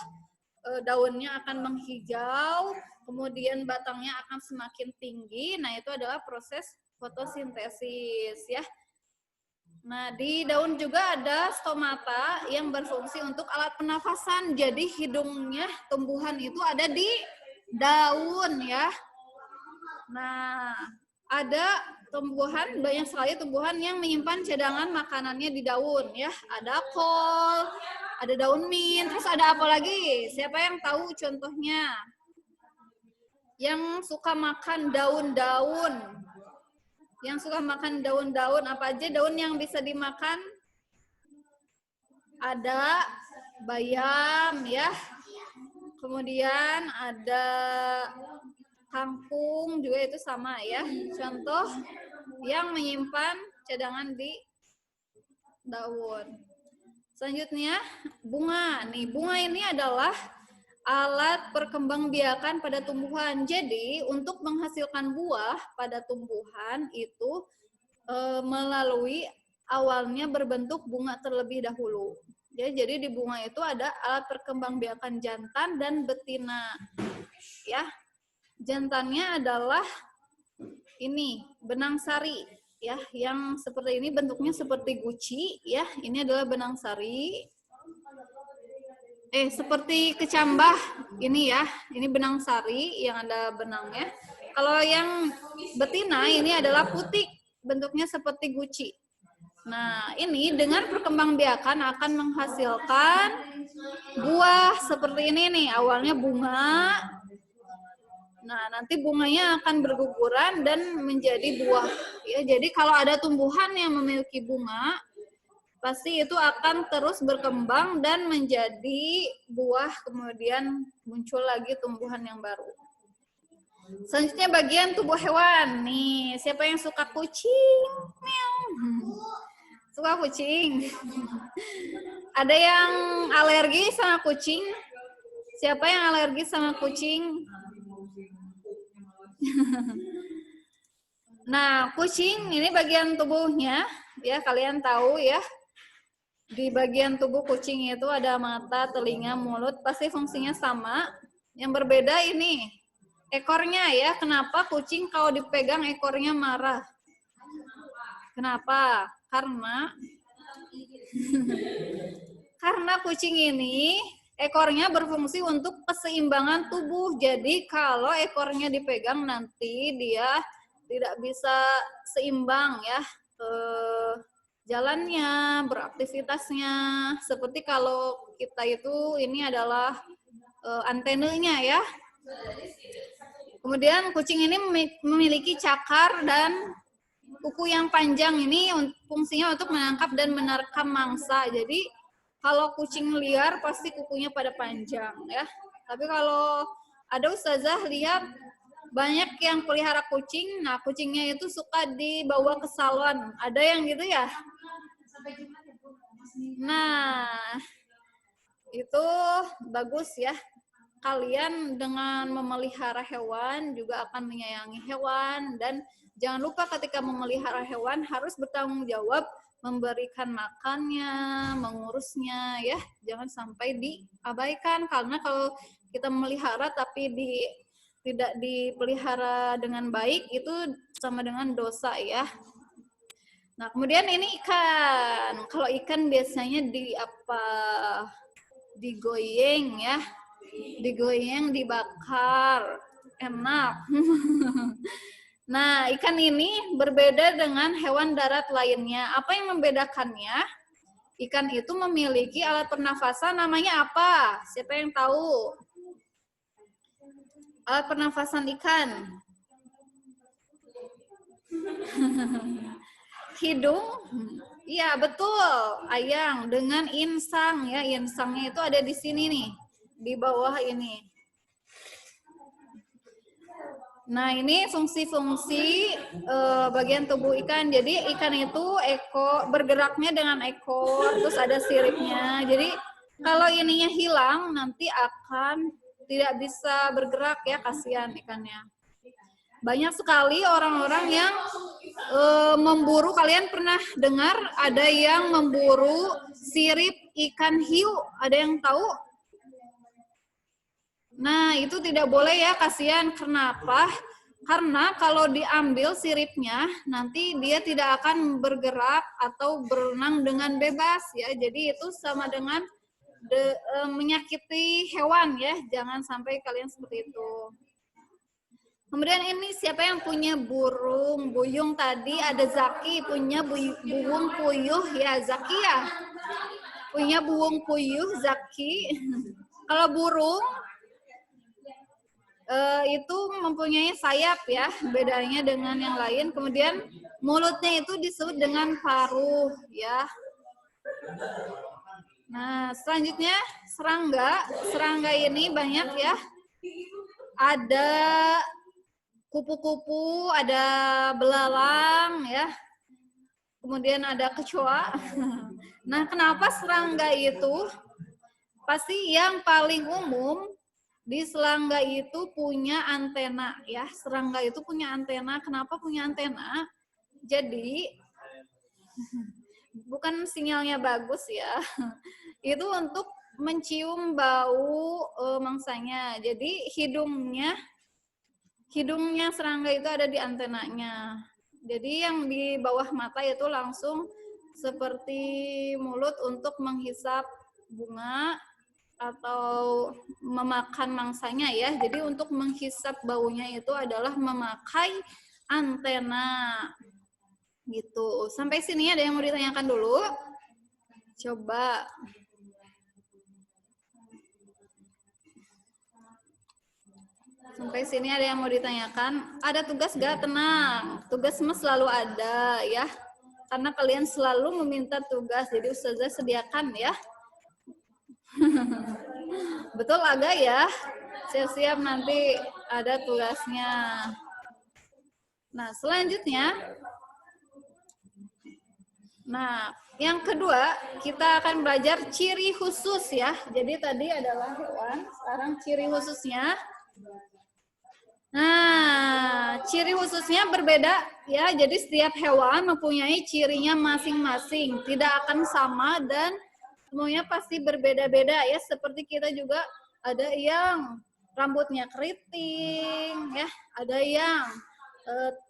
daunnya akan menghijau, kemudian batangnya akan semakin tinggi. Nah, itu adalah proses fotosintesis ya. Nah, di daun juga ada stomata yang berfungsi untuk alat pernafasan. Jadi hidungnya tumbuhan itu ada di daun ya. Nah, ada tumbuhan, banyak sekali tumbuhan yang menyimpan cadangan makanannya di daun ya. Ada kol, ada daun mint, terus ada apa lagi? Siapa yang tahu contohnya? Yang suka makan daun-daun. Yang suka makan daun-daun, apa aja daun yang bisa dimakan? Ada bayam ya. Kemudian ada kangkung juga, itu sama ya. Contoh yang menyimpan cadangan di daun. Selanjutnya bunga. Nih, bunga ini adalah alat perkembangbiakan pada tumbuhan. Jadi untuk menghasilkan buah pada tumbuhan itu melalui awalnya berbentuk bunga terlebih dahulu. Ya, jadi di bunga itu ada alat perkembangbiakan jantan dan betina. Ya. Jantannya adalah ini, benang sari ya, yang seperti ini, bentuknya seperti guci ya. Ini adalah benang sari. Seperti kecambah ini ya. Ini benang sari yang ada benangnya. Kalau yang betina ini adalah putik, bentuknya seperti guci. Nah, ini dengan perkembangbiakan akan menghasilkan buah seperti ini nih. Awalnya bunga. Nah, nanti bunganya akan berguguran dan menjadi buah. Ya, jadi kalau ada tumbuhan yang memiliki bunga, pasti itu akan terus berkembang dan menjadi buah, kemudian muncul lagi tumbuhan yang baru. Selanjutnya bagian tubuh hewan. Nih, siapa yang suka kucing? Suka kucing? Ada yang alergi sama kucing? Siapa yang alergi sama kucing? Nah, kucing ini bagian tubuhnya, ya kalian tahu ya. Di bagian tubuh kucing itu ada mata, telinga, mulut, pasti fungsinya sama. Yang berbeda ini ekornya ya. Kenapa kucing kalau dipegang ekornya marah? Kenapa? Karena kucing ini ekornya berfungsi untuk keseimbangan tubuh. Jadi kalau ekornya dipegang nanti dia tidak bisa seimbang ya, jalannya, beraktivitasnya. Seperti kalau kita itu, ini adalah antenanya ya. Kemudian kucing ini memiliki cakar dan kuku yang panjang. Ini fungsinya untuk menangkap dan menerkam mangsa. Jadi kalau kucing liar pasti kukunya pada panjang ya. Tapi kalau ada ustazah lihat banyak yang pelihara kucing, nah kucingnya itu suka dibawa ke salon. Ada yang gitu ya? Nah, itu bagus ya. Kalian dengan memelihara hewan juga akan menyayangi hewan, dan jangan lupa ketika memelihara hewan harus bertanggung jawab memberikan makannya, mengurusnya ya. Jangan sampai diabaikan, karena kalau kita memelihara tapi tidak dipelihara dengan baik itu sama dengan dosa ya. Nah, kemudian ini ikan. Kalau ikan biasanya digoyang ya. Digoyang, dibakar. Enak. Nah, ikan ini berbeda dengan hewan darat lainnya. Apa yang membedakannya? Ikan itu memiliki alat pernafasan namanya apa? Siapa yang tahu? Alat pernafasan ikan. Hidung. Iya, betul. Ayang dengan insang ya. Insangnya itu ada di sini nih. Di bawah ini. Nah, ini fungsi-fungsi bagian tubuh ikan. Jadi ikan itu bergeraknya dengan ekor, terus ada siripnya. Jadi kalau ininya hilang, nanti akan tidak bisa bergerak ya, kasihan ikannya. Banyak sekali orang-orang yang memburu. Kalian pernah dengar ada yang memburu sirip ikan hiu? Ada yang tahu? Nah, itu tidak boleh ya, kasihan. Kenapa? Karena kalau diambil siripnya, nanti dia tidak akan bergerak atau berenang dengan bebas ya. Jadi itu sama dengan menyakiti hewan ya. Jangan sampai kalian seperti itu. Kemudian ini siapa yang punya burung buyung tadi? Ada Zaki punya burung puyuh ya, Zaki ya. Punya burung puyuh Zaki. Kalau burung itu mempunyai sayap ya, bedanya dengan yang lain. Kemudian mulutnya itu disebut dengan paruh ya. Nah, selanjutnya serangga. Serangga ini banyak ya. Ada kupu-kupu, ada belalang ya. Kemudian ada kecoa. Nah, kenapa serangga itu? Pasti yang paling umum di serangga itu punya antena ya. Serangga itu punya antena. Kenapa punya antena? Jadi bukan sinyalnya bagus ya. Itu untuk mencium bau mangsanya. Jadi hidungnya serangga itu ada di antenanya. Jadi yang di bawah mata itu langsung seperti mulut untuk menghisap bunga atau memakan mangsanya ya. Jadi untuk menghisap baunya itu adalah memakai antena. Gitu. Sampai sini ada yang mau ditanyakan dulu? Coba. Sampai sini ada yang mau ditanyakan? Ada tugas gak? Tenang. Tugas mah selalu ada ya. Karena kalian selalu meminta tugas. Jadi Ustazah sediakan ya. Betul agak ya. Siap-siap nanti ada tugasnya. Nah, selanjutnya. Nah, yang kedua kita akan belajar ciri khusus ya. Jadi tadi adalah hewan, sekarang ciri khususnya. Nah, ciri khususnya berbeda ya. Jadi setiap hewan mempunyai cirinya masing-masing. Tidak akan sama dan semuanya pasti berbeda-beda ya, seperti kita juga ada yang rambutnya keriting ya, ada yang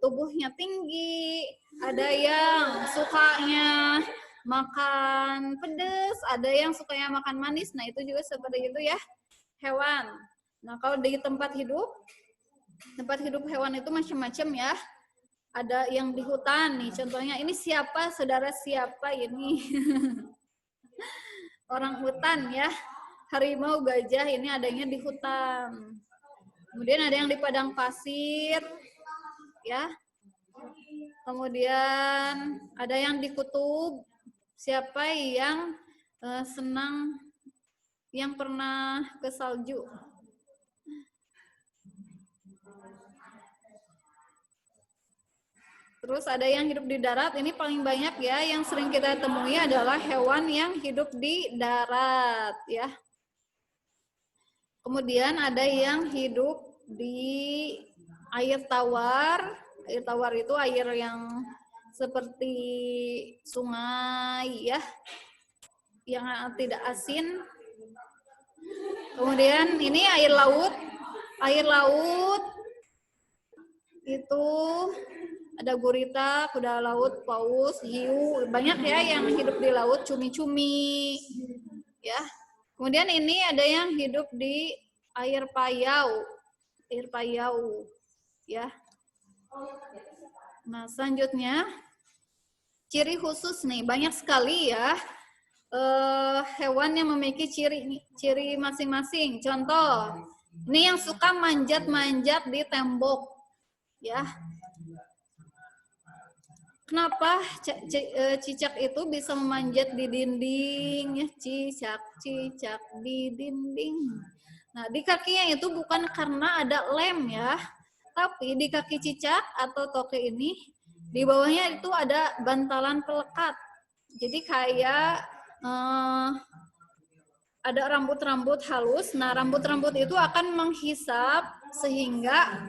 tubuhnya tinggi, ada yang sukanya makan pedas, ada yang sukanya makan manis. Nah, itu juga seperti itu ya, hewan. Nah, kalau di tempat hidup hewan itu macam-macam ya. Ada yang di hutan nih, contohnya ini siapa, saudara siapa ini? Orang hutan ya, harimau, gajah ini adanya di hutan. Kemudian ada yang di padang pasir, ya. Kemudian ada yang di kutub. Siapa yang senang, yang pernah ke salju? Terus ada yang hidup di darat, ini paling banyak ya, yang sering kita temui adalah hewan yang hidup di darat ya. Kemudian ada yang hidup di air tawar. Air tawar itu air yang seperti sungai ya, yang tidak asin. Kemudian ini air laut. Air laut itu ada gurita, kuda laut, paus, hiu, banyak ya yang hidup di laut, cumi-cumi, ya. Kemudian ini ada yang hidup di air payau. Air payau, ya. Nah, selanjutnya ciri khusus nih, banyak sekali ya hewan yang memiliki ciri masing-masing. Contoh, ini yang suka manjat-manjat di tembok, ya. Kenapa cicak itu bisa memanjat di dinding? Ya, cicak di dinding. Nah, di kakinya itu bukan karena ada lem ya, tapi di kaki cicak atau toke ini, di bawahnya itu ada bantalan pelekat. Jadi kayak ada rambut-rambut halus. Nah, rambut-rambut itu akan menghisap sehingga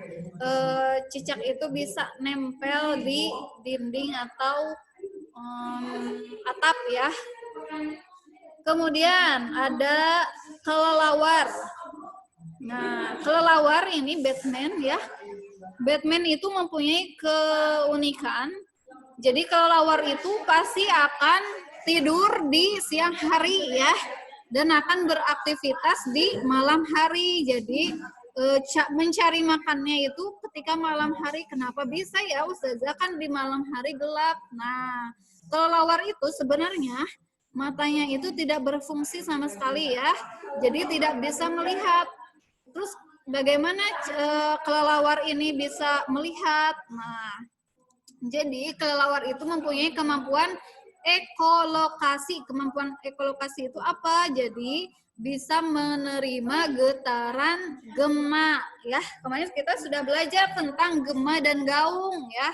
cicak itu bisa nempel di dinding atau atap ya. Kemudian ada kelelawar. Nah, kelelawar ini Batman ya. Batman itu mempunyai keunikan. Jadi kelelawar itu pasti akan tidur di siang hari ya, dan akan beraktivitas di malam hari. Jadi mencari makannya itu ketika malam hari. Kenapa bisa ya Ustazah? Kan di malam hari gelap. Nah, kelelawar itu sebenarnya matanya itu tidak berfungsi sama sekali ya. Jadi tidak bisa melihat. Terus bagaimana kelelawar ini bisa melihat? Nah, jadi kelelawar itu mempunyai kemampuan ekolokasi. Kemampuan ekolokasi itu apa? Jadi bisa menerima getaran gema ya. Kemarin kita sudah belajar tentang gema dan gaung ya.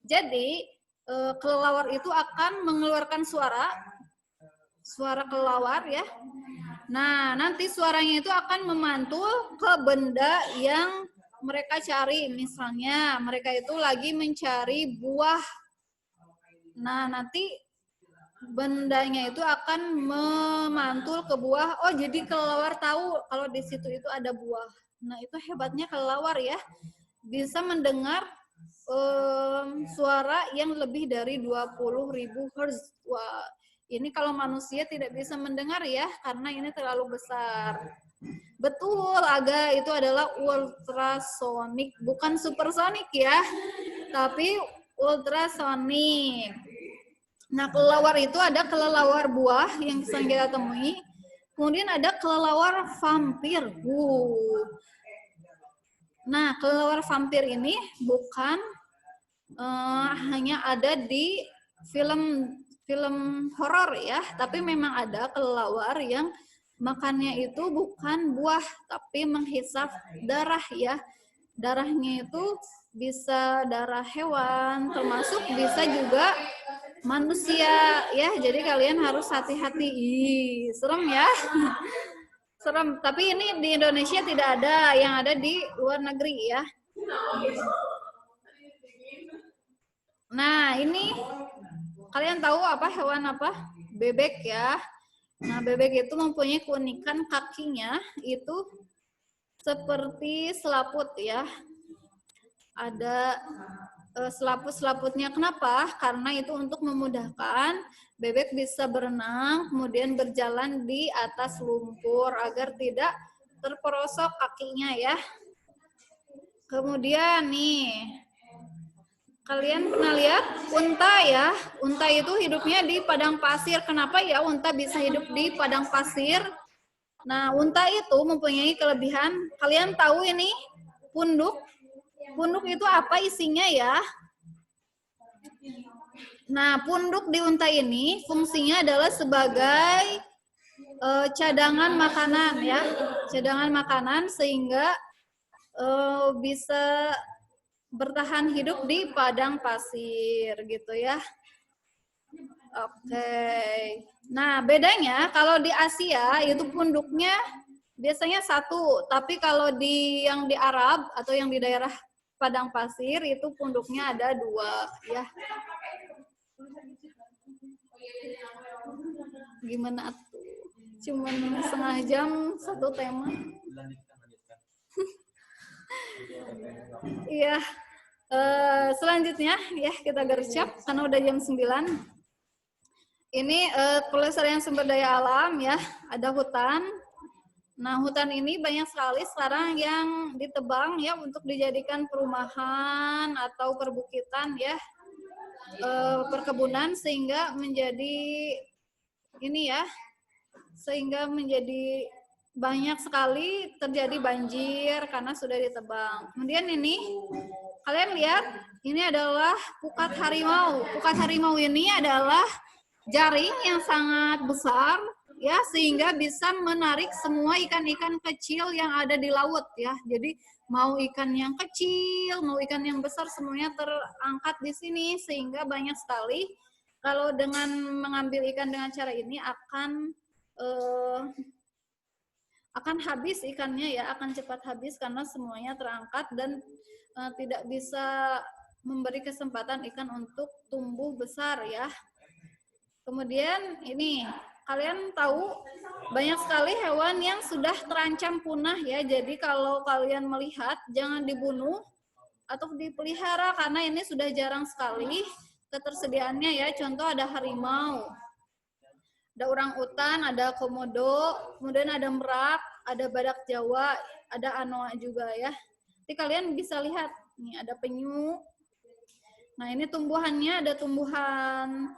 Jadi kelelawar itu akan mengeluarkan suara kelelawar ya. Nah, nanti suaranya itu akan memantul ke benda yang mereka cari. Misalnya mereka itu lagi mencari buah. Nah, nanti bendanya itu akan memantul ke buah. Oh, jadi kelelawar tahu kalau di situ itu ada buah. Nah, itu hebatnya kelelawar ya. Bisa mendengar suara yang lebih dari 20.000 Hz. Wah, ini kalau manusia tidak bisa mendengar ya, karena ini terlalu besar. Betul, Aga, itu adalah ultrasonik, bukan supersonik ya, tapi ultrasonik. Nah, kelelawar itu ada kelelawar buah yang sering kita temui. Kemudian ada kelelawar vampir. Nah, kelelawar vampir ini bukan hanya ada di film horor ya, tapi memang ada kelelawar yang makannya itu bukan buah, tapi menghisap darah ya. Darahnya itu bisa darah hewan, termasuk bisa juga manusia ya. Jadi kalian harus hati-hati. Ih, serem ya. Serem, tapi ini di Indonesia tidak ada, yang ada di luar negeri ya. Nah, ini kalian tahu apa hewan apa? Bebek ya. Nah, bebek itu mempunyai keunikan kakinya itu seperti selaput ya. Ada selaput-selaputnya. Kenapa? Karena itu untuk memudahkan bebek bisa berenang, kemudian berjalan di atas lumpur agar tidak terperosok kakinya ya. Kemudian nih, kalian pernah lihat unta ya? Unta itu hidupnya di padang pasir. Kenapa ya unta bisa hidup di padang pasir? Nah, unta itu mempunyai kelebihan. Kalian tahu ini punduk? Punduk itu apa isinya ya? Nah, punduk di unta ini fungsinya adalah sebagai cadangan makanan ya. Cadangan makanan sehingga bisa bertahan hidup di padang pasir gitu ya. Oke. Nah, bedanya kalau di Asia itu punduknya biasanya satu, tapi kalau yang di Arab atau yang di daerah padang pasir itu punduknya ada 2 ya. Gimana tuh? Cuman setengah jam satu tema. Iya. Selanjutnya ya kita gercep karena udah jam 9. Ini pelestarian sumber daya alam ya, ada hutan. Nah, hutan ini banyak sekali sekarang yang ditebang ya untuk dijadikan perumahan atau perbukitan ya, perkebunan sehingga menjadi ini ya, sehingga menjadi banyak sekali terjadi banjir karena sudah ditebang. Kemudian ini kalian lihat, ini adalah pukat harimau. Pukat harimau ini adalah jaring yang sangat besar ya, sehingga bisa menarik semua ikan-ikan kecil yang ada di laut ya. Jadi mau ikan yang kecil, mau ikan yang besar, semuanya terangkat di sini sehingga banyak sekali. Kalau dengan mengambil ikan dengan cara ini akan habis ikannya ya, akan cepat habis karena semuanya terangkat dan tidak bisa memberi kesempatan ikan untuk tumbuh besar ya. Kemudian ini, kalian tahu banyak sekali hewan yang sudah terancam punah ya. Jadi kalau kalian melihat, jangan dibunuh atau dipelihara karena ini sudah jarang sekali ketersediaannya ya. Contoh ada harimau, ada orangutan, ada komodo, kemudian ada merak, ada badak Jawa, ada anoa juga ya. Jadi kalian bisa lihat, nih ada penyu. Nah ini tumbuhannya, ada tumbuhan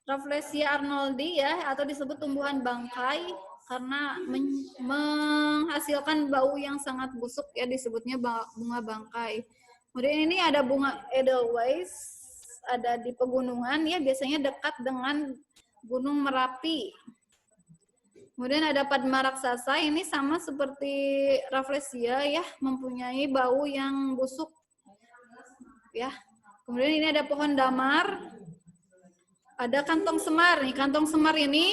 Rafflesia arnoldi ya, atau disebut tumbuhan bangkai karena menghasilkan bau yang sangat busuk ya, disebutnya bunga bangkai. Kemudian ini ada bunga Edelweiss, ada di pegunungan ya, biasanya dekat dengan Gunung Merapi. Kemudian ada Padma raksasa, ini sama seperti Rafflesia ya, mempunyai bau yang busuk ya. Kemudian ini ada pohon damar. Ada kantong semar nih, kantong semar ini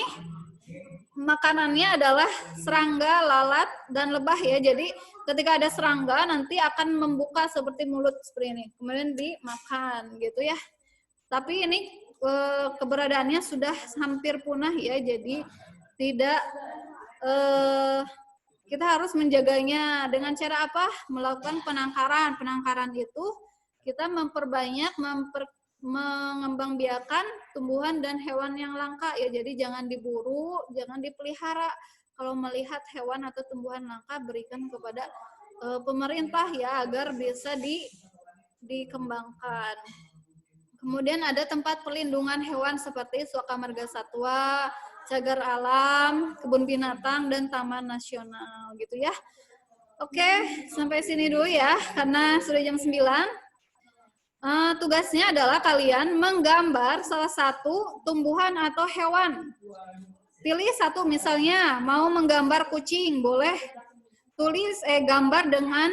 makanannya adalah serangga, lalat, dan lebah ya. Jadi ketika ada serangga nanti akan membuka seperti mulut seperti ini, kemudian dimakan gitu ya. Tapi ini keberadaannya sudah hampir punah ya, jadi tidak kita harus menjaganya dengan cara apa? Melakukan penangkaran. Penangkaran itu kita memperbanyak, mengembangbiakan tumbuhan dan hewan yang langka ya. Jadi jangan diburu, jangan dipelihara. Kalau melihat hewan atau tumbuhan langka, berikan kepada pemerintah ya agar bisa dikembangkan. Kemudian ada tempat perlindungan hewan seperti Suaka Marga Satwa, cagar alam, kebun binatang, dan taman nasional gitu ya. Oke, sampai sini dulu ya karena sudah jam 9. Tugasnya adalah kalian menggambar salah satu tumbuhan atau hewan. Pilih satu, misalnya mau menggambar kucing, boleh tulis gambar dengan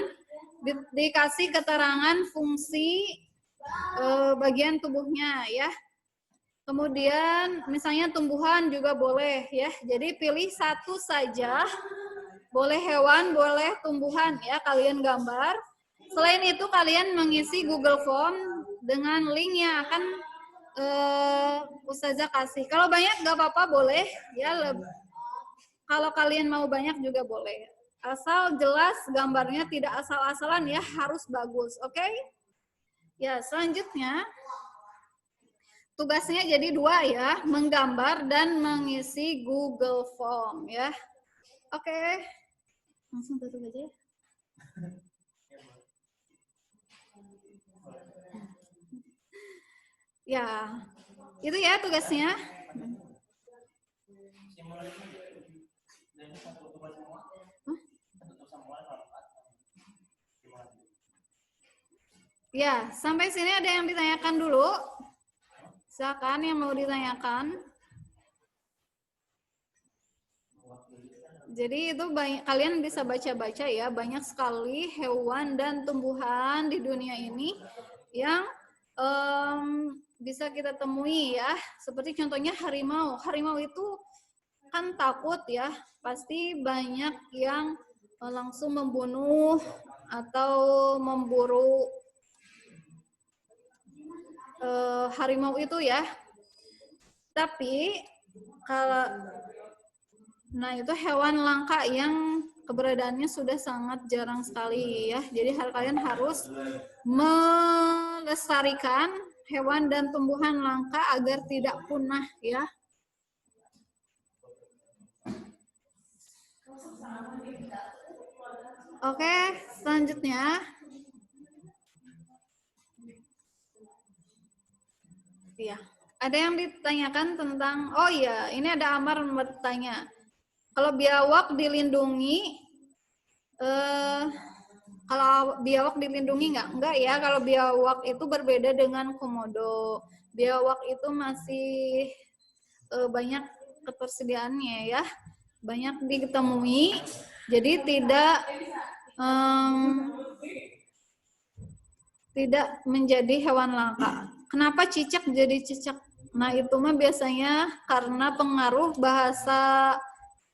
dikasih keterangan fungsi bagian tubuhnya ya. Kemudian misalnya tumbuhan juga boleh ya. Jadi pilih satu saja, boleh hewan, boleh tumbuhan ya, kalian gambar. Selain itu kalian mengisi Google Form dengan link yang akan Ustazah kasih. Kalau banyak nggak apa-apa, boleh ya. Kalau kalian mau banyak juga boleh. Asal jelas gambarnya, tidak asal-asalan ya, harus bagus. Oke? Ya, selanjutnya tugasnya jadi 2 ya, menggambar dan mengisi Google Form ya. Oke. Langsung tutup aja ya. Ya, itu ya tugasnya. Ya, sampai sini ada yang ditanyakan dulu? Silakan yang mau ditanyakan. Jadi itu kalian bisa baca-baca ya, banyak sekali hewan dan tumbuhan di dunia ini yang bisa kita temui ya, seperti contohnya harimau. Harimau itu kan takut ya, pasti banyak yang langsung membunuh atau memburu harimau itu ya. Tapi itu hewan langka yang keberadaannya sudah sangat jarang sekali ya. Jadi kalian harus melestarikan hewan dan tumbuhan langka agar tidak punah ya. Oke, selanjutnya. Iya, ada yang ditanyakan tentang, oh iya, ini ada Amar bertanya. Kalau biawak dilindungi, kalau biawak dilindungi nggak? Enggak ya, kalau biawak itu berbeda dengan komodo. Biawak itu masih banyak ketersediaannya ya, banyak ditemui, jadi tidak menjadi hewan langka. Kenapa cicak jadi cicak? Nah itu mah biasanya karena pengaruh bahasa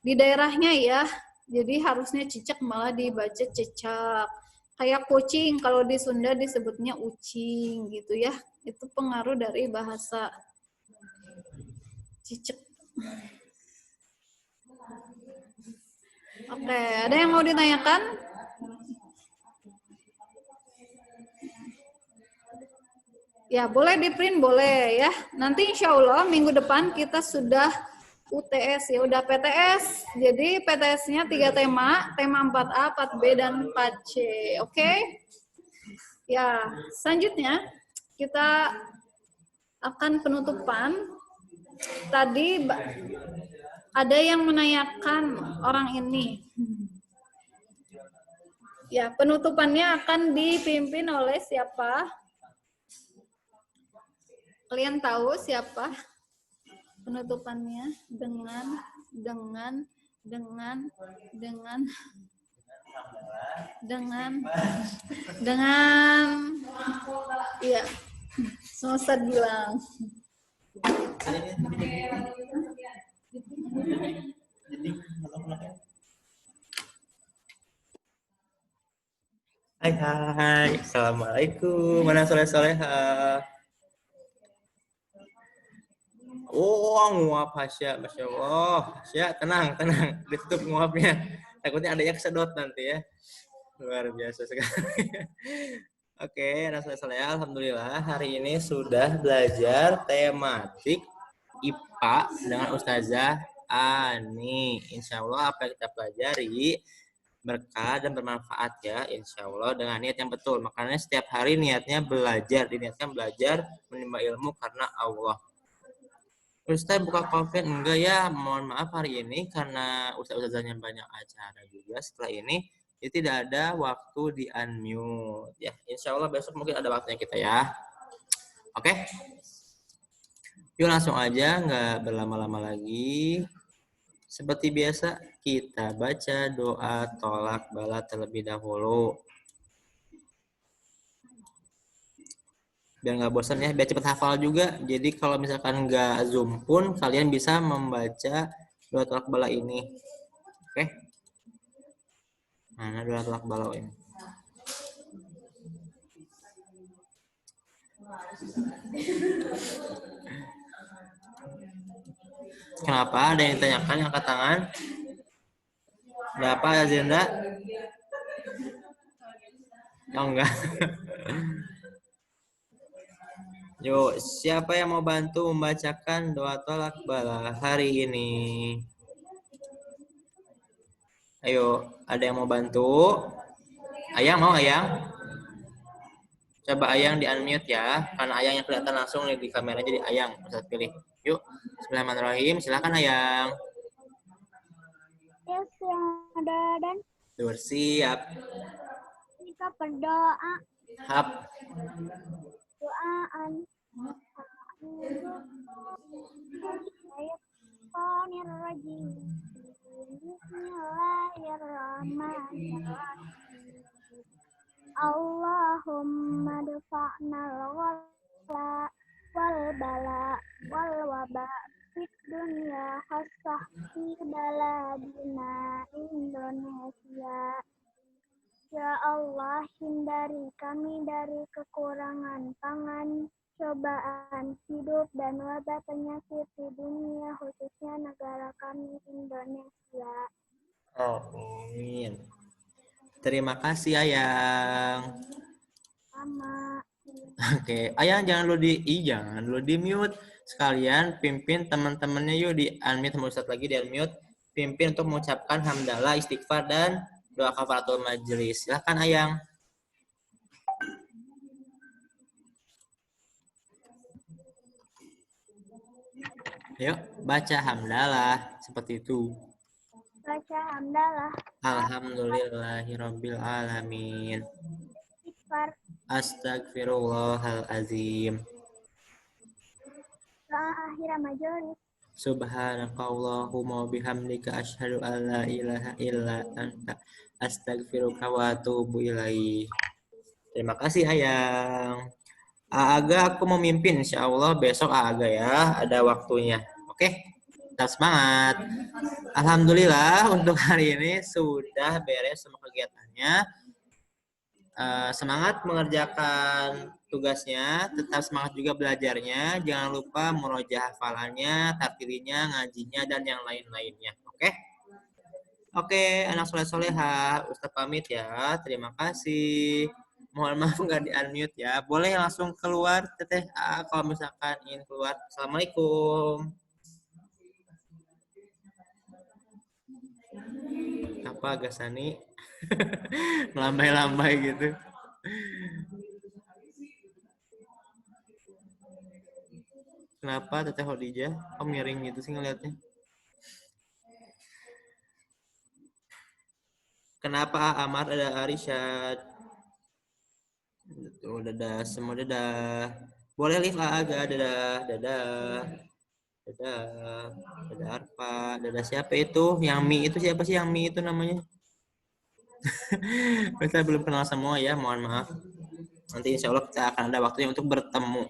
di daerahnya ya. Jadi harusnya cicak malah dibaca cicak. Kayak kucing, kalau di Sunda disebutnya ucing gitu ya. Itu pengaruh dari bahasa cicak. Oke, ada yang mau ditanyakan? Ya, boleh di print, boleh ya. Nanti insya Allah minggu depan kita sudah UTS ya, udah PTS. Jadi PTS-nya 3 tema 4A, 4B, dan 4C. Oke? Ya, selanjutnya kita akan penutupan. Tadi ada yang menanyakan orang ini. Ya, penutupannya akan dipimpin oleh siapa? Kalian tahu siapa penutupannya? Dengan iya, semesta bilang. Hai, assalamualaikum. Mana soleh-soleha? Oh, nguap Hasya, Masya Allah. Hasya, tenang. Ditutup nguapnya. Takutnya ada yang kesedot nanti ya. Luar biasa sekali. Oke, anak soleh-soleha, alhamdulillah hari ini sudah belajar tematik IPA dengan Ustazah Ani. Insya Allah apa yang kita pelajari berkah dan bermanfaat ya, insya Allah dengan niat yang betul. Makanya setiap hari niatnya belajar, diniatkan belajar menimba ilmu karena Allah. Ustaz buka konven enggak ya, mohon maaf hari ini karena ustaz-ustazanya banyak acara juga setelah ini, jadi tidak ada waktu di unmute ya. Insya Allah besok mungkin ada waktunya kita ya. Oke, yuk langsung aja, nggak berlama-lama lagi. Seperti biasa, kita baca doa tolak bala terlebih dahulu. Biar nggak bosan ya, biar cepet hafal juga. Jadi kalau misalkan nggak Zoom pun, kalian bisa membaca doa tolak bala ini. Oke? Mana doa tolak bala ini? Kenapa? Ada yang ditanyakan, yang angkat tangan? Ada apa, Azenda? Oh, enggak. Yuk, siapa yang mau bantu membacakan doa tolak bala hari ini? Ayo, ada yang mau bantu? Ayang mau, Ayang? Coba Ayang di unmute ya, karena Ayang yang kelihatan langsung di kamera, jadi Ayang bisa pilih. Yuk, bismillahirrahmanirrahim, silakan Ayang. Yes, yang ada dan Siap. kita berdoa. Hap. Doaan. Bismillahirrahmanirrahim. Allahumma dafa'nal ghala wal bala wal waba fid dunya hasah fi baladina Indonesia. Ya Allah, hindari kami dari kekurangan pangan, cobaan hidup, dan wabah penyakit di dunia, khususnya negara kami Indonesia. Amin. Terima kasih Ayang. Sama. Oke, Ayang jangan lu di mute. Sekalian pimpin teman-temannya yuk di unmute, sama Ustadz lagi di unmute. pimpin untuk mengucapkan hamdalah, istighfar, dan doa kafaratul majelis. Silahkan Ayang. Yuk, baca hamdalah seperti itu. Baca hamdalah. Alhamdulillahirabbil alamin. Istighfar. Astagfirullahalazim. Doa akhir majelis. Subhanakallahumma bihamdika asyhadu an la ilaha illa anta astaghfiruka wa atubu ilaik. Terima kasih Ayang. Aaga aku memimpin insyaallah besok Aaga ya, ada waktunya. Oke? Tetap semangat. Alhamdulillah untuk hari ini sudah beres semua kegiatannya. Semangat mengerjakan tugasnya, tetap semangat juga belajarnya. Jangan lupa murojaah hafalannya, tartilinya, ngajinya, dan yang lain-lainnya. Oke? Oke, anak soleh-soleha, Ustaz pamit ya. Terima kasih. Mohon maaf nggak di-unmute ya. Boleh langsung keluar, Teteh kalau misalkan ingin keluar. Assalamualaikum. Apa Gasani? Melambai-lambai gitu. Kenapa Teteh Khadijah? Kok miring gitu sih ngeliatnya? Kenapa Amar ada Arsyad? Tuh, dadah, semua dadah. Boleh live agak, dadah, dadah. Dadah, dadah Arfa, dadah siapa itu? Yang Mi itu siapa sih yang Mi itu namanya? Kita belum kenal semua ya, mohon maaf. Nanti insya Allah kita akan ada waktunya untuk bertemu.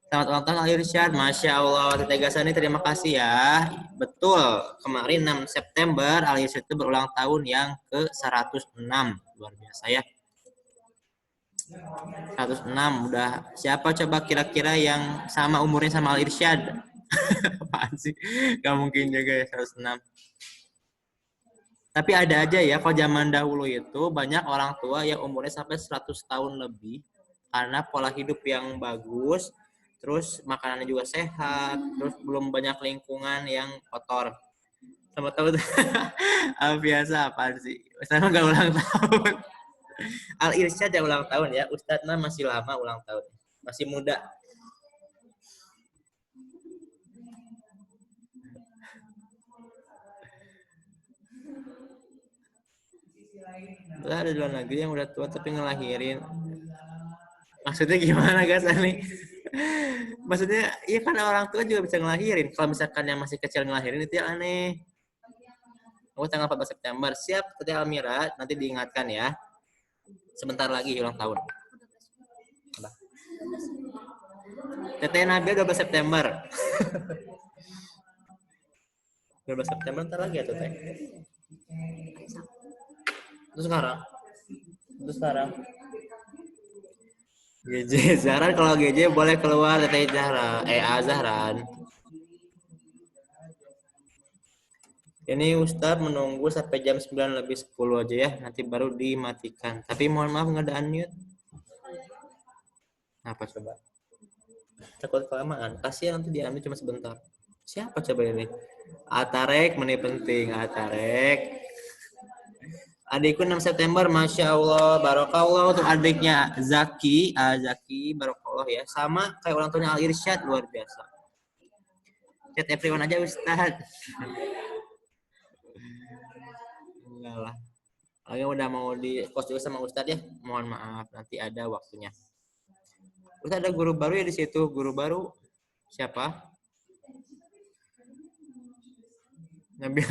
Selamat ulang tahun Al-Irsyad, Masya Allah. Teteh Gasani terima kasih ya. Betul, kemarin 6 September Al-Irsyad itu berulang tahun yang ke-106. Luar biasa ya. 106 udah. Siapa coba kira-kira yang sama umurnya sama Al-Irsyad? Apaan sih? Gak mungkin juga ya 106. Tapi ada aja ya, kalau zaman dahulu itu banyak orang tua yang umurnya sampai 100 tahun lebih karena pola hidup yang bagus, terus makanannya juga sehat, terus belum banyak lingkungan yang kotor. Sama tahu biasa apaan sih? Sama gak ulang tahun. Al-Irsyad ya ulang tahun ya, Ustadznya masih lama ulang tahun, masih muda. Ada di luar negeri yang udah tua tapi ngelahirin. Maksudnya gimana guys ini? Maksudnya iya kan orang tua juga bisa ngelahirin. Kalau misalkan yang masih kecil ngelahirin itu yang aneh. Aku tanggal 14 September. Siap, Teteh Almira. Nanti diingatkan ya. Sebentar lagi ulang tahun. Teteh Nabil 12 September. 12 September ntar lagi ya Teteh. Terus sekarang. GJ Zahran, kalau GJ boleh keluar Teteh Zahra. Zahran. Ini Ustadz menunggu sampai jam 9 lebih 10 aja ya. Nanti baru dimatikan. Tapi mohon maaf nggak ada unmute. Apa coba? Takut kelamaan. Kasihan nanti di-unmute cuma sebentar. Siapa coba ini? Atarek, menit penting. Atarek. Adikku 6 September, Masya Allah, Barokallah untuk adiknya Zaki, Zaki, Barokallah ya, sama kayak ulang tahunnya Al-Irsyad, luar biasa. Chat everyone aja Ustadz. Enggak lah. Lagi udah mau di post juga sama Ustadz ya, mohon maaf, nanti ada waktunya. Ustadz ada guru baru ya di situ, guru baru siapa? Nabila.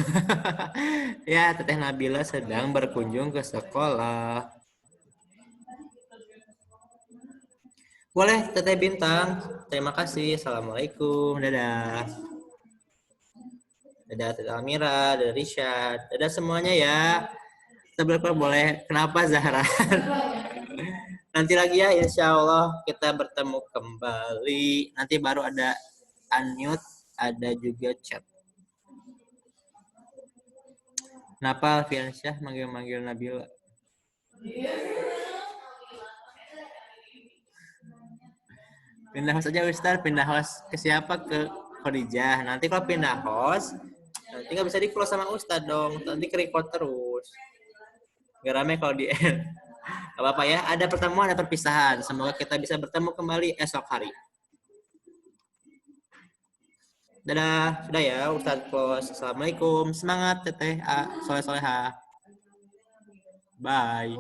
Ya, Teteh Nabila sedang berkunjung ke sekolah. Boleh, Teteh Bintang. Terima kasih. Assalamualaikum. Dadah. Dadah Teteh Almira, dadah Rishad, dadah semuanya ya. Kita boleh. Kenapa Zahra? Nanti lagi ya, insya Allah kita bertemu kembali. Nanti baru ada unmute, ada juga chat. Kenapa Alfiansyah manggil-manggil Nabila? Pindah host aja Ustaz, pindah host ke siapa? Ke Khadijah. Nanti kalau pindah host, Nanti nggak bisa di-close sama Ustadz dong. Nanti ke-record terus. Gak rame kalau di end. Gak apa-apa ya. Ada pertemuan, ada perpisahan. Semoga kita bisa bertemu kembali esok hari. Dadah. Sudah ya Ustadz close. Assalamualaikum. Semangat Teteh A. Soleh-soleha. Bye.